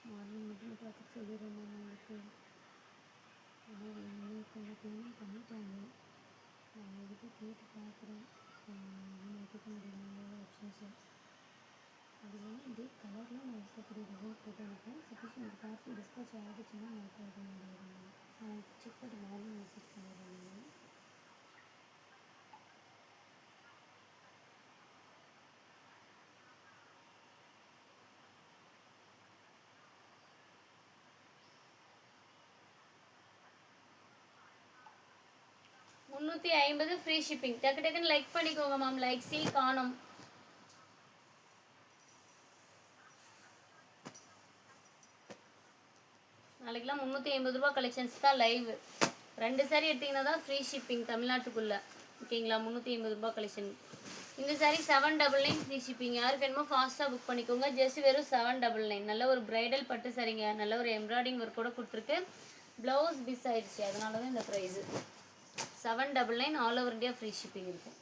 மார்னிங் மட்டும் பார்த்து சொல்லிடுறேன் உங்களுக்கு. போட்டு பார்க்குறேன், மாற்றிக்க முடியுமா ஆப்ஷன்ஸு. அது வந்து இதே கலரில் நான் இஷ்டப்படி டிசைன் போட்டு அனுப்புகிறேன். சப்போஸ் உங்களுக்கு பார்சல் டிஸ்பேச் ஆகிடுச்சுன்னா மாற்ற முடியாது. நான் செக் பண்ணி மார்னிங் மெசேஜ் பண்ணிடுறேன். நான் 350 ஃப்ரீ ஷிப்பிங். டக்கு டக்குன்னு லைக் பண்ணிக்கோங்க மேம். லைக் சீல் காணும். நாளைக்கெலாம் 350 ரூபா கலெக்ஷன்ஸ் தான் லைவ். 2 சாரீ எடுத்திங்கன்னா தான் ஃப்ரீ ஷிப்பிங் தமிழ்நாட்டுக்குள்ளே. ஓகேங்களா? 350 ரூபா கலெக்ஷன். இந்த சாரீ 799 ஃப்ரீ ஷிப்பிங். யாருக்கு வேணுமோ ஃபாஸ்ட்டாக புக் பண்ணிக்கோங்க. ஜஸ்ட் வெறும் 799. நல்ல ஒரு பிரைடல் பட்டு சாரீங்க. நல்ல ஒரு எம்ப்ராய்டிங் ஒர்க் கூட கொடுத்துருக்கு. ப்ளவுஸ் மிஸ் ஆயிடுச்சு, அதனால தான் இந்த price. 799 all over India free shipping இருக்கும்.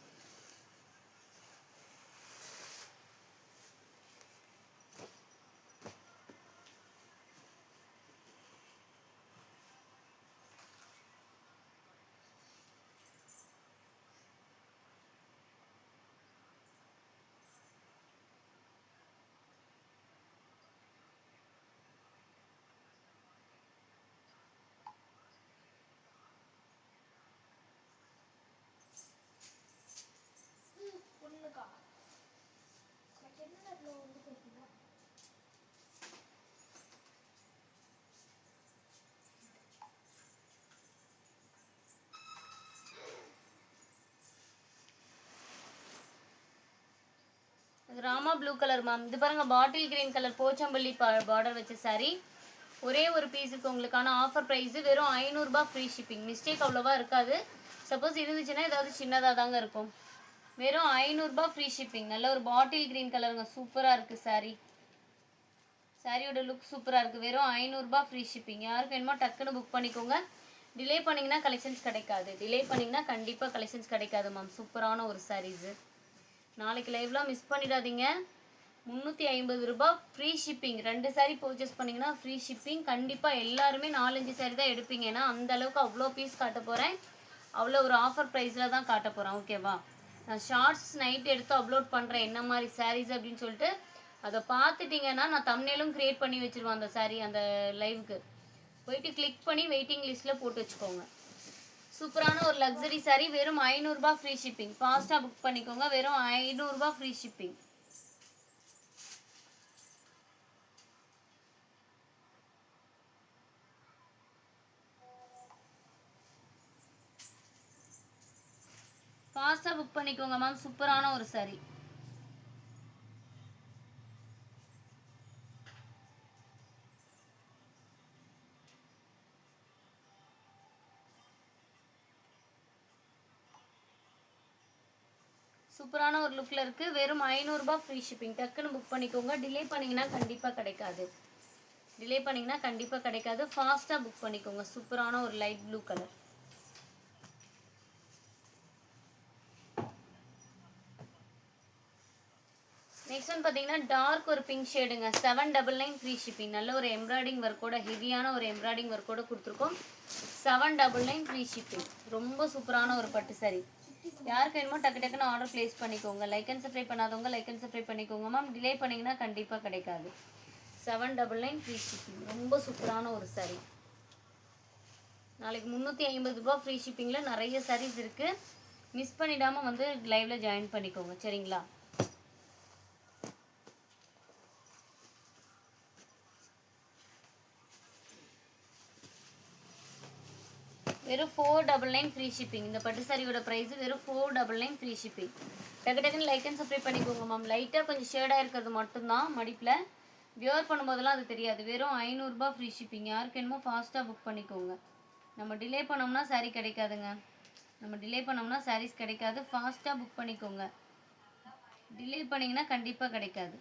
Rama blue colour ma'am. இது பாருங்கள், bottle green colour Pochampally border வச்ச சாரீ. ஒரே ஒரு பீஸ் இருக்குது. உங்களுக்கான ஆஃபர் ப்ரைஸு வெறும் 500 ரூபா ஃப்ரீ ஷிப்பிங். மிஸ்டேக் அவ்வளோவா இருக்காது. சப்போஸ் இருந்துச்சுன்னா ஏதாவது சின்னதாக தாங்க இருக்கும். வெறும் 500 ரூபா ஃப்ரீ ஷிப்பிங். நல்ல ஒரு பாட்டில் கிரீன் கலருங்க. சூப்பராக இருக்குது சாரீ. சாரியோட லுக் சூப்பராக இருக்குது. வெறும் 500 ரூபா ஃப்ரீ ஷிப்பிங். யாருக்கு வேணுமோ டக்குன்னு புக் பண்ணிக்கோங்க. டிலே பண்ணிங்கன்னா கலெக்ஷன்ஸ் கிடைக்காது. டிலே பண்ணிங்கன்னா கண்டிப்பாக கலெக்ஷன்ஸ் கிடைக்காது மேம். சூப்பரான ஒரு சாரீஸு. நாளைக்கு லைவ்லாம் மிஸ் பண்ணிடாதீங்க. 350 ரூபா ஃப்ரீ ஷிப்பிங். 2 சாரீ பர்ச்சேஸ் பண்ணிங்கன்னா ஃப்ரீ ஷிப்பிங். கண்டிப்பாக எல்லாருமே 4-5 சாரீ தான் எடுப்பீங்க. ஏன்னா அந்தளவுக்கு அவ்வளோ பீஸ் காட்ட போகிறேன். அவ்வளோ ஒரு ஆஃபர் ப்ரைஸில் தான் காட்ட போகிறேன். ஓகேவா? நான் ஷார்ட்ஸ் நைட் எடுத்து அப்லோட் பண்ணுறேன் என்ன மாதிரி சாரீஸ் அப்படின்னு சொல்லிட்டு. அதை பார்த்துட்டிங்கன்னா நான் தம்ப்நெயிலும் க்ரியேட் பண்ணி வச்சுருவேன். அந்த சாரீ அந்த லைவுக்கு போயிட்டு கிளிக் பண்ணி வெயிட்டிங் லிஸ்ட்டில் போட்டு வச்சுக்கோங்க. சூப்பரான ஒரு லக்ஸரி சாரீ. வெறும் 500 ரூபா ஃப்ரீ ஷிப்பிங். ஃபாஸ்ட்டாக புக் பண்ணிக்கோங்க. வெறும் 500 ரூபா ஃப்ரீ ஷிப்பிங். ஃபாஸ்ட்டாக புக் பண்ணிக்கோங்க மேம். சூப்பரான ஒரு சாரீ. சூப்பரான ஒரு லுக்கில் இருக்குது. வெறும் 500 ரூபா ஃப்ரீ ஷிப்பிங். டக்குன்னு புக் பண்ணிக்கோங்க. டிலே பண்ணிங்கன்னா கண்டிப்பாக கிடைக்காது. டிலே பண்ணிங்கன்னா கண்டிப்பாக கிடைக்காது. ஃபாஸ்ட்டாக புக் பண்ணிக்கோங்க. சூப்பரான ஒரு light blue colour. Next one பார்த்தீங்கன்னா டார்க் ஒரு பிங்க் ஷேடுங்க. 799 free shipping. நல்ல ஒரு எம்ப்ராய்டிங் ஒர்க்கோட, ஹெவியான ஒரு எம்ப்ராய்டிங் ஒர்க்கோட கொடுத்துருக்கோம். 799 ஃப்ரீ ஷிப்பிங். ரொம்ப சூப்பரான ஒரு பட்டு சாரி. யாருக்கு வேணுமோ டக்கு டக்குன்னு ஆர்டர் ப்ளேஸ் பண்ணிக்கோங்க. லைக் அண்ட் சப்ஸ்கிரைப் பண்ணாதவங்க லைக் அண்ட் சப்ஸ்கிரைப் பண்ணிக்கோங்க மேம். டிலே பண்ணிங்கன்னா கண்டிப்பாக கிடைக்காது. 799 ஃப்ரீ ஷிப்பிங். ரொம்ப சூப்பரான ஒரு சாரி. நாளைக்கு 350 ரூபா ஃப்ரீ ஷிப்பிங்கில் நிறைய சாரீஸ் இருக்குது. மிஸ் பண்ணிடாமல் வந்து லைவில் ஜாயின் பண்ணிக்கோங்க. சரிங்களா? வெறும் 499 ஃப்ரீ ஷிப்பிங். இந்த பட்டு சாரியோட ப்ரைஸ் வெறும் 499 ஃப்ரீ ஷிப்பிங். டக்கு டக்குன்னு லைக் அண்ட் சப்ஸ்கிரைப் பண்ணிக்கோங்க மேம். லைட்டாக கொஞ்சம் ஷேடாக இருக்கிறது மட்டும்தான் மடிப்பில். வியர் பண்ணும்போதெல்லாம் அது தெரியாது. வெறும் 500 ரூபா ஃப்ரீ ஷிப்பிங். யாருக்கு வேணுமோ ஃபாஸ்ட்டாக புக் பண்ணிக்கோங்க. நம்ம டிலே பண்ணோம்னா சாரீ கிடைக்காதுங்க. நம்ம டிலே பண்ணோம்னா சாரீஸ் கிடைக்காது. ஃபாஸ்ட்டாக புக் பண்ணிக்கோங்க. டிலே பண்ணிங்கன்னா கண்டிப்பாக கிடைக்காது.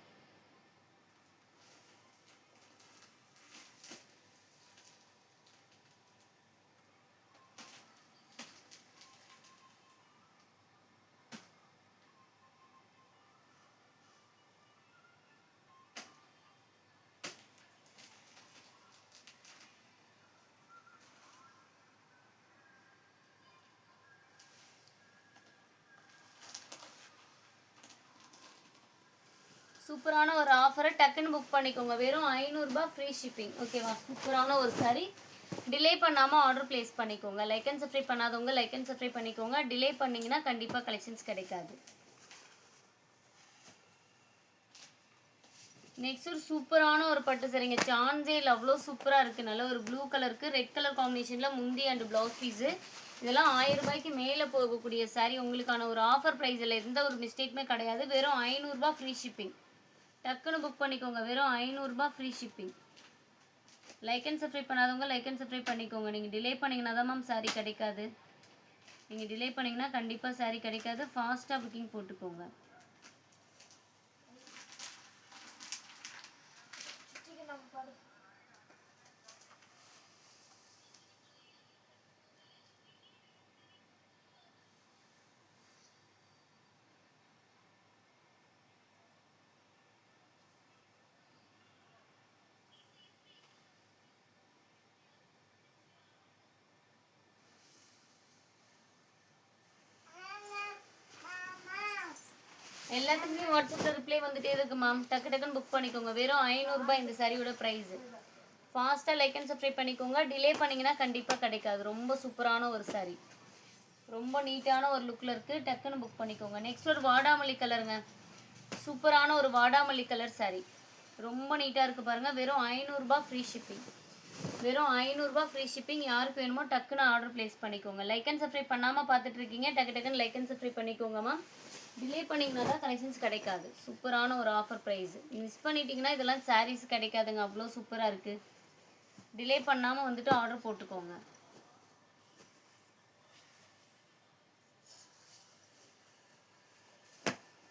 சூப்பரான ஒரு ஆஃபரை டக்குன்னு புக் பண்ணிக்கோங்க. வெறும் 500 ரூபாய் ஃப்ரீ ஷிப்பிங். ஓகேவா? சூப்பரான ஒரு சாரி. டிலே பண்ணாமல் ஆர்டர் ப்ளேஸ் பண்ணிக்கோங்க. லைக் அண்ட் சப்ஸ்கிரைப் பண்ணாதவங்க லைக் அண்ட் சப்ஸ்கிரைப் பண்ணிக்கோங்க. டிலே பண்ணிங்கன்னா கண்டிப்பாக கலெக்ஷன்ஸ் கிடைக்காது. நெக்ஸ்ட் ஒரு சூப்பரான ஒரு பட்டு சரிங்க. சான்ஸேல் அவ்வளோ சூப்பராக இருக்குது. நல்ல ஒரு ப்ளூ கலருக்கு ரெட் கலர் காம்பினேஷனில் முந்தி அண்ட் ப்ளவுஸ் பீஸு. இதெல்லாம் 1000 ரூபாய்க்கு மேலே போகக்கூடிய சாரீ. உங்களுக்கான ஒரு ஆஃபர் ப்ரைஸில் எந்த ஒரு மிஸ்டேக்குமே கிடையாது. வெறும் 500 ரூபாய் ஃப்ரீ ஷிப்பிங். டக்குன்னு புக் பண்ணிக்கோங்க. வெறும் 500 ரூபாய் free shipping. Like and subscribe பண்ணாதவங்க லைக் அண்ட் சப்ஸ்கிரைப் பண்ணிக்கோங்க. நீங்கள் டிலே பண்ணிங்கன்னா தான் மேம் சாரீ கிடைக்காது. நீங்கள் டிலே பண்ணிங்கன்னா கண்டிப்பாக சாரீ கிடைக்காது. ஃபாஸ்ட்டாக புக்கிங் போட்டுக்கோங்க. எல்லாத்துக்குமே வாட்ஸ்அப்பில் ரிப்ளை வந்துட்டே இருக்கு மேம். டக்கு டக்குன்னு புக் பண்ணிக்கோங்க. வெறும் 500 ரூபாய் இந்த சாரியோட ப்ரைஸு. ஃபாஸ்ட்டாக லைக் அண்ட் சப்ஸ்கிரைப் பண்ணிக்கோங்க. டிலே பண்ணிங்கன்னா கண்டிப்பாக கிடைக்காது. ரொம்ப சூப்பரான ஒரு சாரி. ரொம்ப நீட்டான ஒரு லுக்கில் இருக்குது. டக்குன்னு புக் பண்ணிக்கோங்க. நெக்ஸ்ட் ஒரு வாடாமல்லி கலருங்க. சூப்பரான ஒரு வாடாமல்லி கலர் சாரி. ரொம்ப நீட்டாக இருக்குது பாருங்கள். வெறும் 500 ரூபாய் ஃப்ரீ ஷிப்பிங். வெறும் 500 ரூபாய் ஃப்ரீ ஷிப்பிங். யாருக்கு வேணுமோ டக்குன்னு ஆர்டர் ப்ளேஸ் பண்ணிக்கோங்க. லைக் அண்ட் சப்ஸ்கிரைப் பண்ணாமல் பார்த்துட்டு இருக்கீங்க. டக்கு டக்குன்னு லைக் அண்ட் சப்ஸ்கிரைப் பண்ணிக்கோங்கம்மா. டிலே பண்ணிங்கன்னா தான் கலெக்ஷன்ஸ் கிடைக்காது. சூப்பரான ஒரு ஆஃபர் ப்ரைஸ். மிஸ் பண்ணிட்டீங்கன்னா இதெல்லாம் சாரீஸ் கிடைக்காதுங்க. அவ்வளோ சூப்பராக இருக்குது. டிலே பண்ணாமல் வந்துட்டு ஆர்டர் போட்டுக்கோங்க.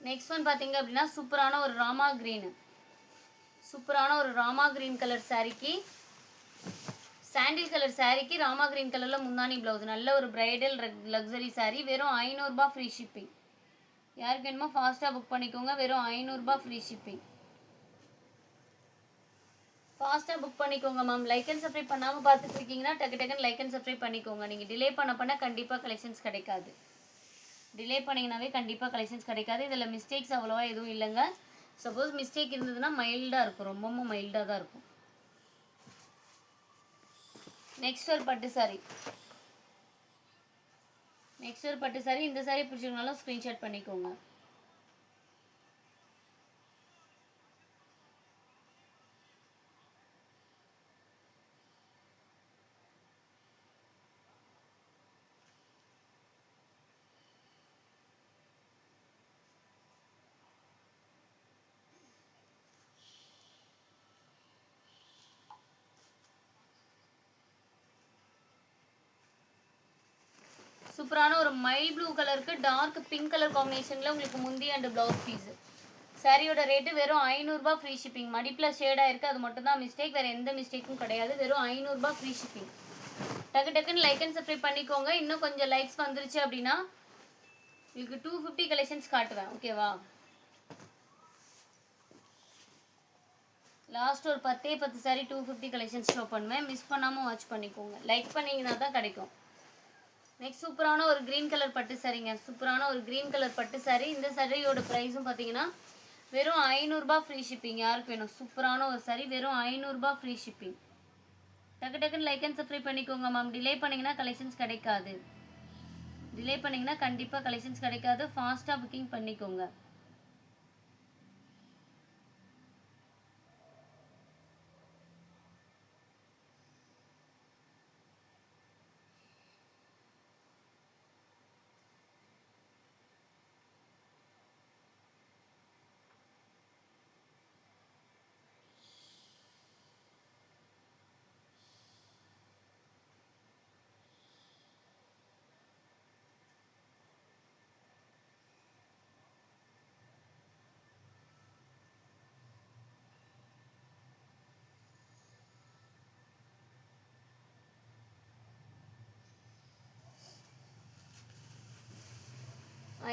நெக்ஸ்ட் ஒன் பார்த்தீங்க அப்படின்னா சூப்பரான ஒரு ராமா க்ரீனு. சூப்பரான ஒரு ராமா க்ரீன் கலர் சாரீக்கு சாண்டில் கலர் சாரீக்கு ராமா க்ரீன் கலரில் முந்தானி ப்ளவுஸ். நல்ல ஒரு பிரைடல் லக்ஸரி சாரீ. வெறும் 500 ரூபாய் ஃப்ரீ ஷிப்பிங். யாருக்கு வேணுமோ ஃபாஸ்ட்டாக புக் பண்ணிக்கோங்க. வெறும் 500 ரூபாய் ஃப்ரீ ஷிப்பிங். ஃபாஸ்ட்டாக புக் பண்ணிக்கோங்க மேம். லைக் அண்ட் சப்ஸ்கிரைப் பண்ணாமல் பார்த்துட்டு இருக்கீங்கன்னா டக்கு டக்குன்னு லைக் அண்ட் சப்ஸ்கிரைப் பண்ணிக்கோங்க. நீங்கள் டிலே பண்ண கண்டிப்பாக கலெக்ஷன்ஸ் கிடைக்காது. டிலே பண்ணிங்கனாவே கண்டிப்பாக கலெக்ஷன்ஸ் கிடைக்காது. இதில் மிஸ்டேக்ஸ் அவ்வளோவா எதுவும் இல்லைங்க. சப்போஸ் மிஸ்டேக் இருந்ததுன்னா மைல்டாக இருக்கும். ரொம்பவும் மைல்டாக தான் இருக்கும். நெக்ஸ்ட் ஒரு பட்டு சாரி. இந்த சாரி பிடிச்சிருந்தாலும் ஸ்க்ரீன்ஷாட் பண்ணிக்கோங்க. சூப்பரான ஒரு மைல் ப்ளூ கலருக்கு டார்க் பிங்க் கலர் காம்பினேஷனில் உங்களுக்கு முந்தி அண்ட் ப்ளவுஸ் பீஸு. சாரியோட ரேட்டு வெறும் 500 ரூபாய் ஃப்ரீ ஷிப்பிங். மடிப்பில் ஷேடாக இருக்குது, அது மட்டும் தான் மிஸ்டேக். வேறு எந்த மிஸ்டேக்கும் கிடையாது. வெறும் 500 ரூபாய் ஃப்ரீ ஷிப்பிங். டக்கு டக்குன்னு லைக் அண்ட் சப்ஸ்கிரைப் பண்ணிக்கோங்க. இன்னும் கொஞ்சம் லைக்ஸ் வந்துருச்சு அப்படின்னா உங்களுக்கு 250 கலெக்ஷன்ஸ் காட்டுவேன். ஓகேவா? லாஸ்ட் ஒரு 10 சாரி 250 கலெக்ஷன்ஸ் ஷோ பண்ணுவேன். மிஸ் பண்ணாமல் வாட்ச் பண்ணிக்கோங்க. லைக் பண்ணிங்கன்னா தான் கிடைக்கும். நெக்ஸ்ட் சூப்பரான ஒரு க்ரீன் கலர் பட்டு சாரிங்க. சூப்பரான ஒரு க்ரீன் கலர் பட்டு சாரி. இந்த சாரியோட ப்ரைஸும் பார்த்தீங்கன்னா வெறும் 500 ரூபாய் ஃப்ரீ ஷிப்பிங். யாருக்கு வேணும்? சூப்பரான ஒரு சாரி. வெறும் 500 ரூபாய் ஃப்ரீ ஷிப்பிங். டக்கு டக்குன்னு லைக் அண்ட் சப்ஸ்கிரைப் பண்ணிக்கோங்க மேம். டிலே பண்ணிங்கன்னா கலெக்ஷன்ஸ் கிடைக்காது. டிலே பண்ணிங்கன்னா கண்டிப்பாக கலெக்ஷன்ஸ் கிடைக்காது. ஃபாஸ்ட்டாக புக்கிங் பண்ணிக்கோங்க.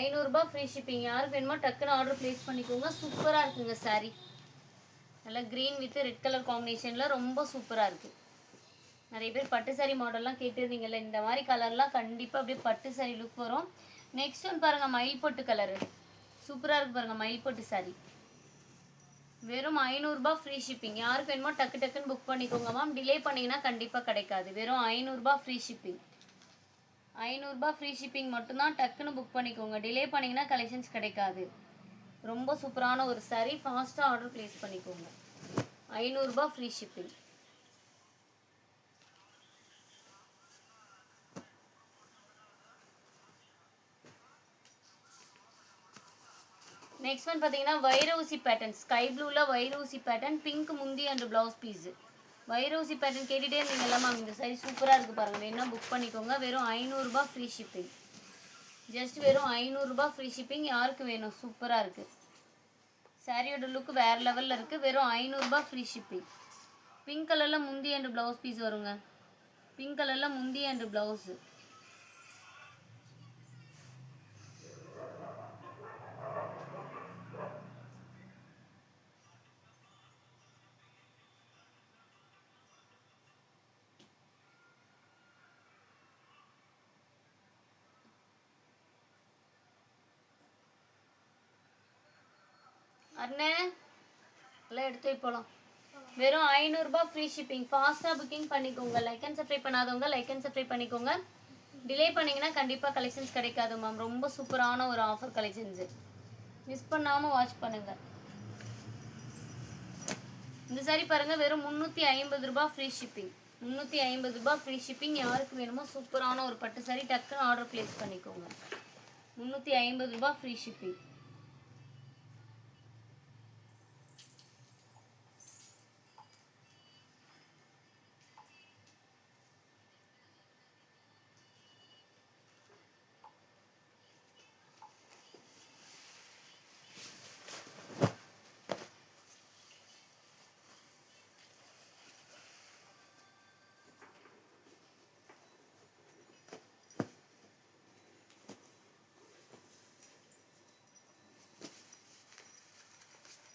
₹500 ஃப்ரீ ஷிப்பிங். யாருக்கு வேணுமோ டக்குன்னு ஆர்டர் ப்ளேஸ் பண்ணிக்கோங்க. சூப்பராக இருக்குங்க சாரீ. நல்லா க்ரீன் வித் ரெட் கலர் காம்பினேஷனில் ரொம்ப சூப்பராக இருக்குது. நிறைய பேர் பட்டு சாரி மாடல்லாம் கேட்டிருந்தீங்கல்ல, இந்த மாதிரி கலர்லாம் கண்டிப்பாக அப்படியே பட்டு சாரி லுக் வரும். நெக்ஸ்ட் ஒன்று பாருங்கள், மயில் பொட்டு கலரு. சூப்பராக இருக்குது பாருங்கள், மயில் பொட்டு சாரி. வெறும் 500 ரூபாய் ஃப்ரீ ஷிப்பிங். யாருக்கு வேணுமோ டக்கு டக்குன்னு புக் பண்ணிக்கோங்க மேம். டிலே பண்ணிங்கன்னா கண்டிப்பாக கிடைக்காது. வெறும் 500 ரூபாய் ஃப்ரீ ஷிப்பிங். 500 ரூபாய் ஃப்ரீ ஷிப்பிங் மட்டும்தான். டக்குன்னு புக் பண்ணிக்கோங்க. டிலே பண்ணிங்கன்னா கலெக்ஷன்ஸ் கிடைக்காது. ரொம்ப சூப்பரான ஒரு saree. ஃபாஸ்ட்டாக ஆர்டர் ப்ளேஸ் பண்ணிக்கோங்க. 500 ரூபாய் ஃப்ரீ ஷிப்பிங். நெக்ஸ்ட் ஒன் பார்த்தீங்கன்னா வைரூசி பேட்டர்ன். ஸ்கை ப்ளூவில் வைரூசி பேட்டர்ன், பிங்க் முந்தி அண்ட் ப்ளவுஸ் பீஸு. வைரூசி பேட்டர்ன் கேட்டுகிட்டே இருந்தீங்கல்ல மேம், இந்த saree சூப்பராக இருக்குது பாருங்கள். வேணும்னா புக் பண்ணிக்கோங்க. வெறும் 500 ரூபாய் ஃப்ரீ ஷிப்பிங். ஜஸ்ட் வெறும் 500 ரூபாய் ஃப்ரீ ஷிப்பிங். யாருக்கு வேணும்? சூப்பராக இருக்குது. சாரியோட லுக் வேறு லெவலில் இருக்குது. வெறும் 500 ரூபாய் ஃப்ரீ ஷிப்பிங். பிங்க் கலரில் முந்தி அண்ட் ப்ளவுஸ் பீஸ் வருங்க. பிங்க் கலரில் முந்தி அண்ட் ப்ளவுஸு. அண்ணே எல்லாம் எடுத்து போகலாம். வெறும் 500 ரூபாய் ஃப்ரீ ஷிப்பிங். ஃபாஸ்ட்டாக புக்கிங் பண்ணிக்கோங்க. லைக் அண்ட் சப்ஸ்கிரைப் பண்ணாதவங்க லைக் அண்ட் சப்ஸ்கிரைப் பண்ணிக்கோங்க. டிலே பண்ணிங்கன்னா கண்டிப்பாக கலெக்ஷன்ஸ் கிடைக்காது மேம். ரொம்ப சூப்பரான ஒரு ஆஃபர் கலெக்ஷன்ஸு. மிஸ் பண்ணாமல் வாட்ச் பண்ணுங்கள். இந்த saree பாருங்கள். வெறும் 350 ரூபாய் ஃப்ரீ ஷிப்பிங். 350 ரூபாய் ஃப்ரீ ஷிப்பிங். யாருக்கு வேணுமோ சூப்பரான ஒரு பட்டு saree டக்குன்னு ஆர்டர் ப்ளேஸ் பண்ணிக்கோங்க. 350 ரூபாய் ஃப்ரீ ஷிப்பிங்.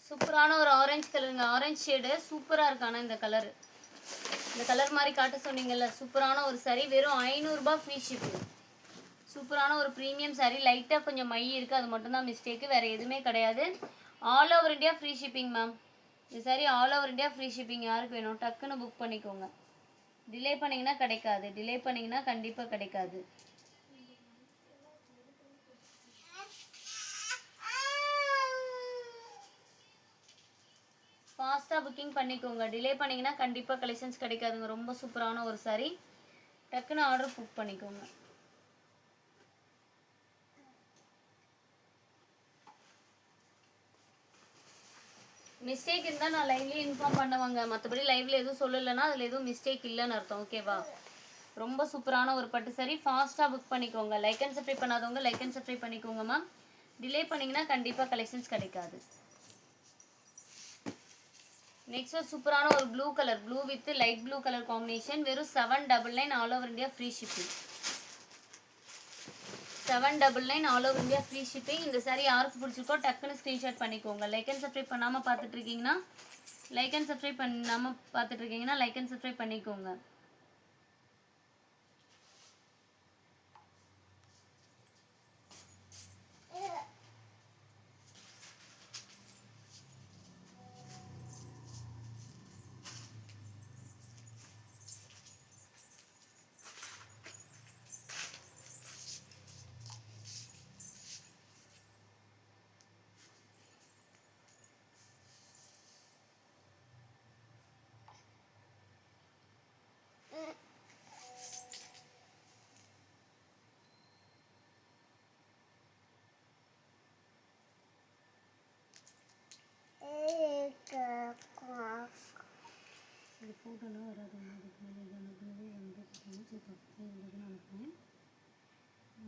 சூப்பரான ஒரு ஆரஞ்சு கலருங்க. ஆரஞ்சு ஷேடு சூப்பராக இருக்கு. ஆனால் இந்த கலர் மாதிரி காட்ட சொன்னீங்கல்ல, சூப்பரான ஒரு saree. வெறும் 500 ரூபாய் ஃப்ரீ ஷிப்பிங். சூப்பரான ஒரு ப்ரீமியம் saree. லைட்டாக கொஞ்சம் மை இருக்குது, அது மட்டும்தான் மிஸ்டேக்கு, வேறு எதுவுமே கிடையாது. All over India free shipping ma'am. இந்த saree all over India free shipping. யாருக்கு வேணும் டக்குன்னு புக் பண்ணிக்கோங்க. டிலே பண்ணிங்கன்னா கிடைக்காது. டிலே பண்ணிங்கன்னா கண்டிப்பாக கிடைக்காது. ஃபாஸ்ட்டாக புக்கிங் பண்ணிக்கோங்க. டிலே பண்ணிங்கன்னா கண்டிப்பாக கலெக்ஷன்ஸ் கிடைக்காதுங்க. ரொம்ப சூப்பரான ஒரு saree. டக்குன்னு ஆர்டர் புக் பண்ணிக்கோங்க. மிஸ்டேக் இருந்தால் நான் லைவ்லேயே இன்ஃபார்ம் பண்ணுவாங்க. மற்றபடி லைவில் எதுவும் சொல்லலைன்னா அதில் எதுவும் மிஸ்டேக் இல்லைன்னு அர்த்தம். ஓகேவா? ரொம்ப சூப்பரான ஒரு பட்டு saree. ஃபாஸ்ட்டாக புக் பண்ணிக்கோங்க. லைக் அண்ட் சப்ஸ்கிரைப் பண்ணாதவங்க லைக் அண்ட் சப்ஸ்கிரைப் பண்ணிக்கோங்க மேம். டிலே பண்ணிங்கன்னா கண்டிப்பாக கலெக்ஷன்ஸ் கிடைக்காது. நெக்ஸ்ட் ஒரு சூப்பரான ஒரு blue colour, blue with light blue colour combination. வெறும் 799 all over India free shipping. 799 all over India free shipping. இந்த saree யாருக்கு பிடிச்சிருக்கோ டக்குன்னு ஸ்க்ரீன்ஷாட் பண்ணிக்கோங்க. லைக் அண்ட் சப்ஸ்கிரைப் பண்ணாமல் பார்த்துட்ருக்கீங்கன்னா லைக் அண்ட் சப்ஸ்கிரைப் பண்ணிக்கோங்க. இது ஃபோட்டோலாம் வராது. அதுக்கு மேலே இது அனுப்புனதே வந்து பார்த்தீங்கன்னா சரி பக்கத்தில் இருந்ததுன்னு அனுப்புனேன்.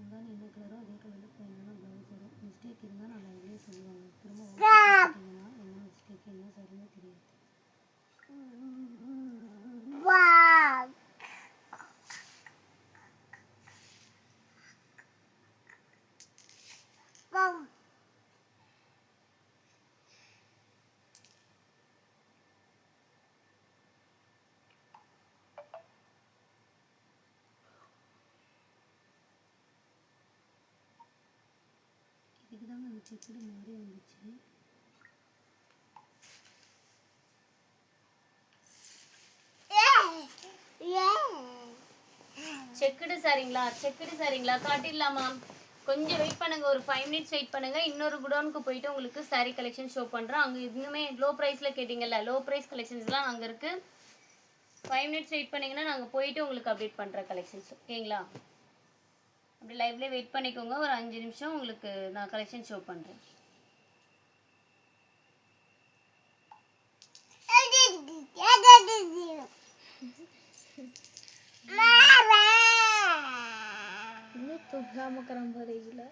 அதான் என்ன கலரோ அதே கலரில் என்னென்ன ப்ளவுஸ் வரும். மிஸ்டேக் இருந்தால் நான் லைவ்லேயே சொல்லுவாங்க. திரும்ப பார்த்தீங்கன்னா என்ன மிஸ்டேக் என்ன சரின்னு தெரியாது. இதுக்கு தாங்க அந்த செக்குடு மாதிரி வந்துச்சு. செக்குடு சாரிங்களா காட்டிடலாமா? கொஞ்சம் வெயிட் பண்ணுங்க, ஒரு 5 மினிட்ஸ் வெயிட் பண்ணுங்க. இன்னொரு குடோனுக்கு போயிட்டு உங்களுக்கு saree கலெக்ஷன் ஷோ பண்றேன். அங்க இன்னுமே லோ பிரைஸ்ல கேட்டிங்கல்ல, லோ பிரைஸ் கலெக்ஷன்ஸ்லாம் அங்க இருக்கு. 5 மினிட்ஸ் வெயிட் பண்ணீங்கன்னா நாங்க போயிட்டு உங்களுக்கு அப்டேட் பண்றேன் கலெக்ஷன்ஸ். ஓகேங்களா? அப்படி லைவ்ல வெயிட் பண்ணிக்கோங்க, ஒரு 5 நிமிஷம் உங்களுக்கு நான் கலெக்ஷன் ஷோ பண்றேன். இன்னும் தூங்காம கிளம்புறீங்களா?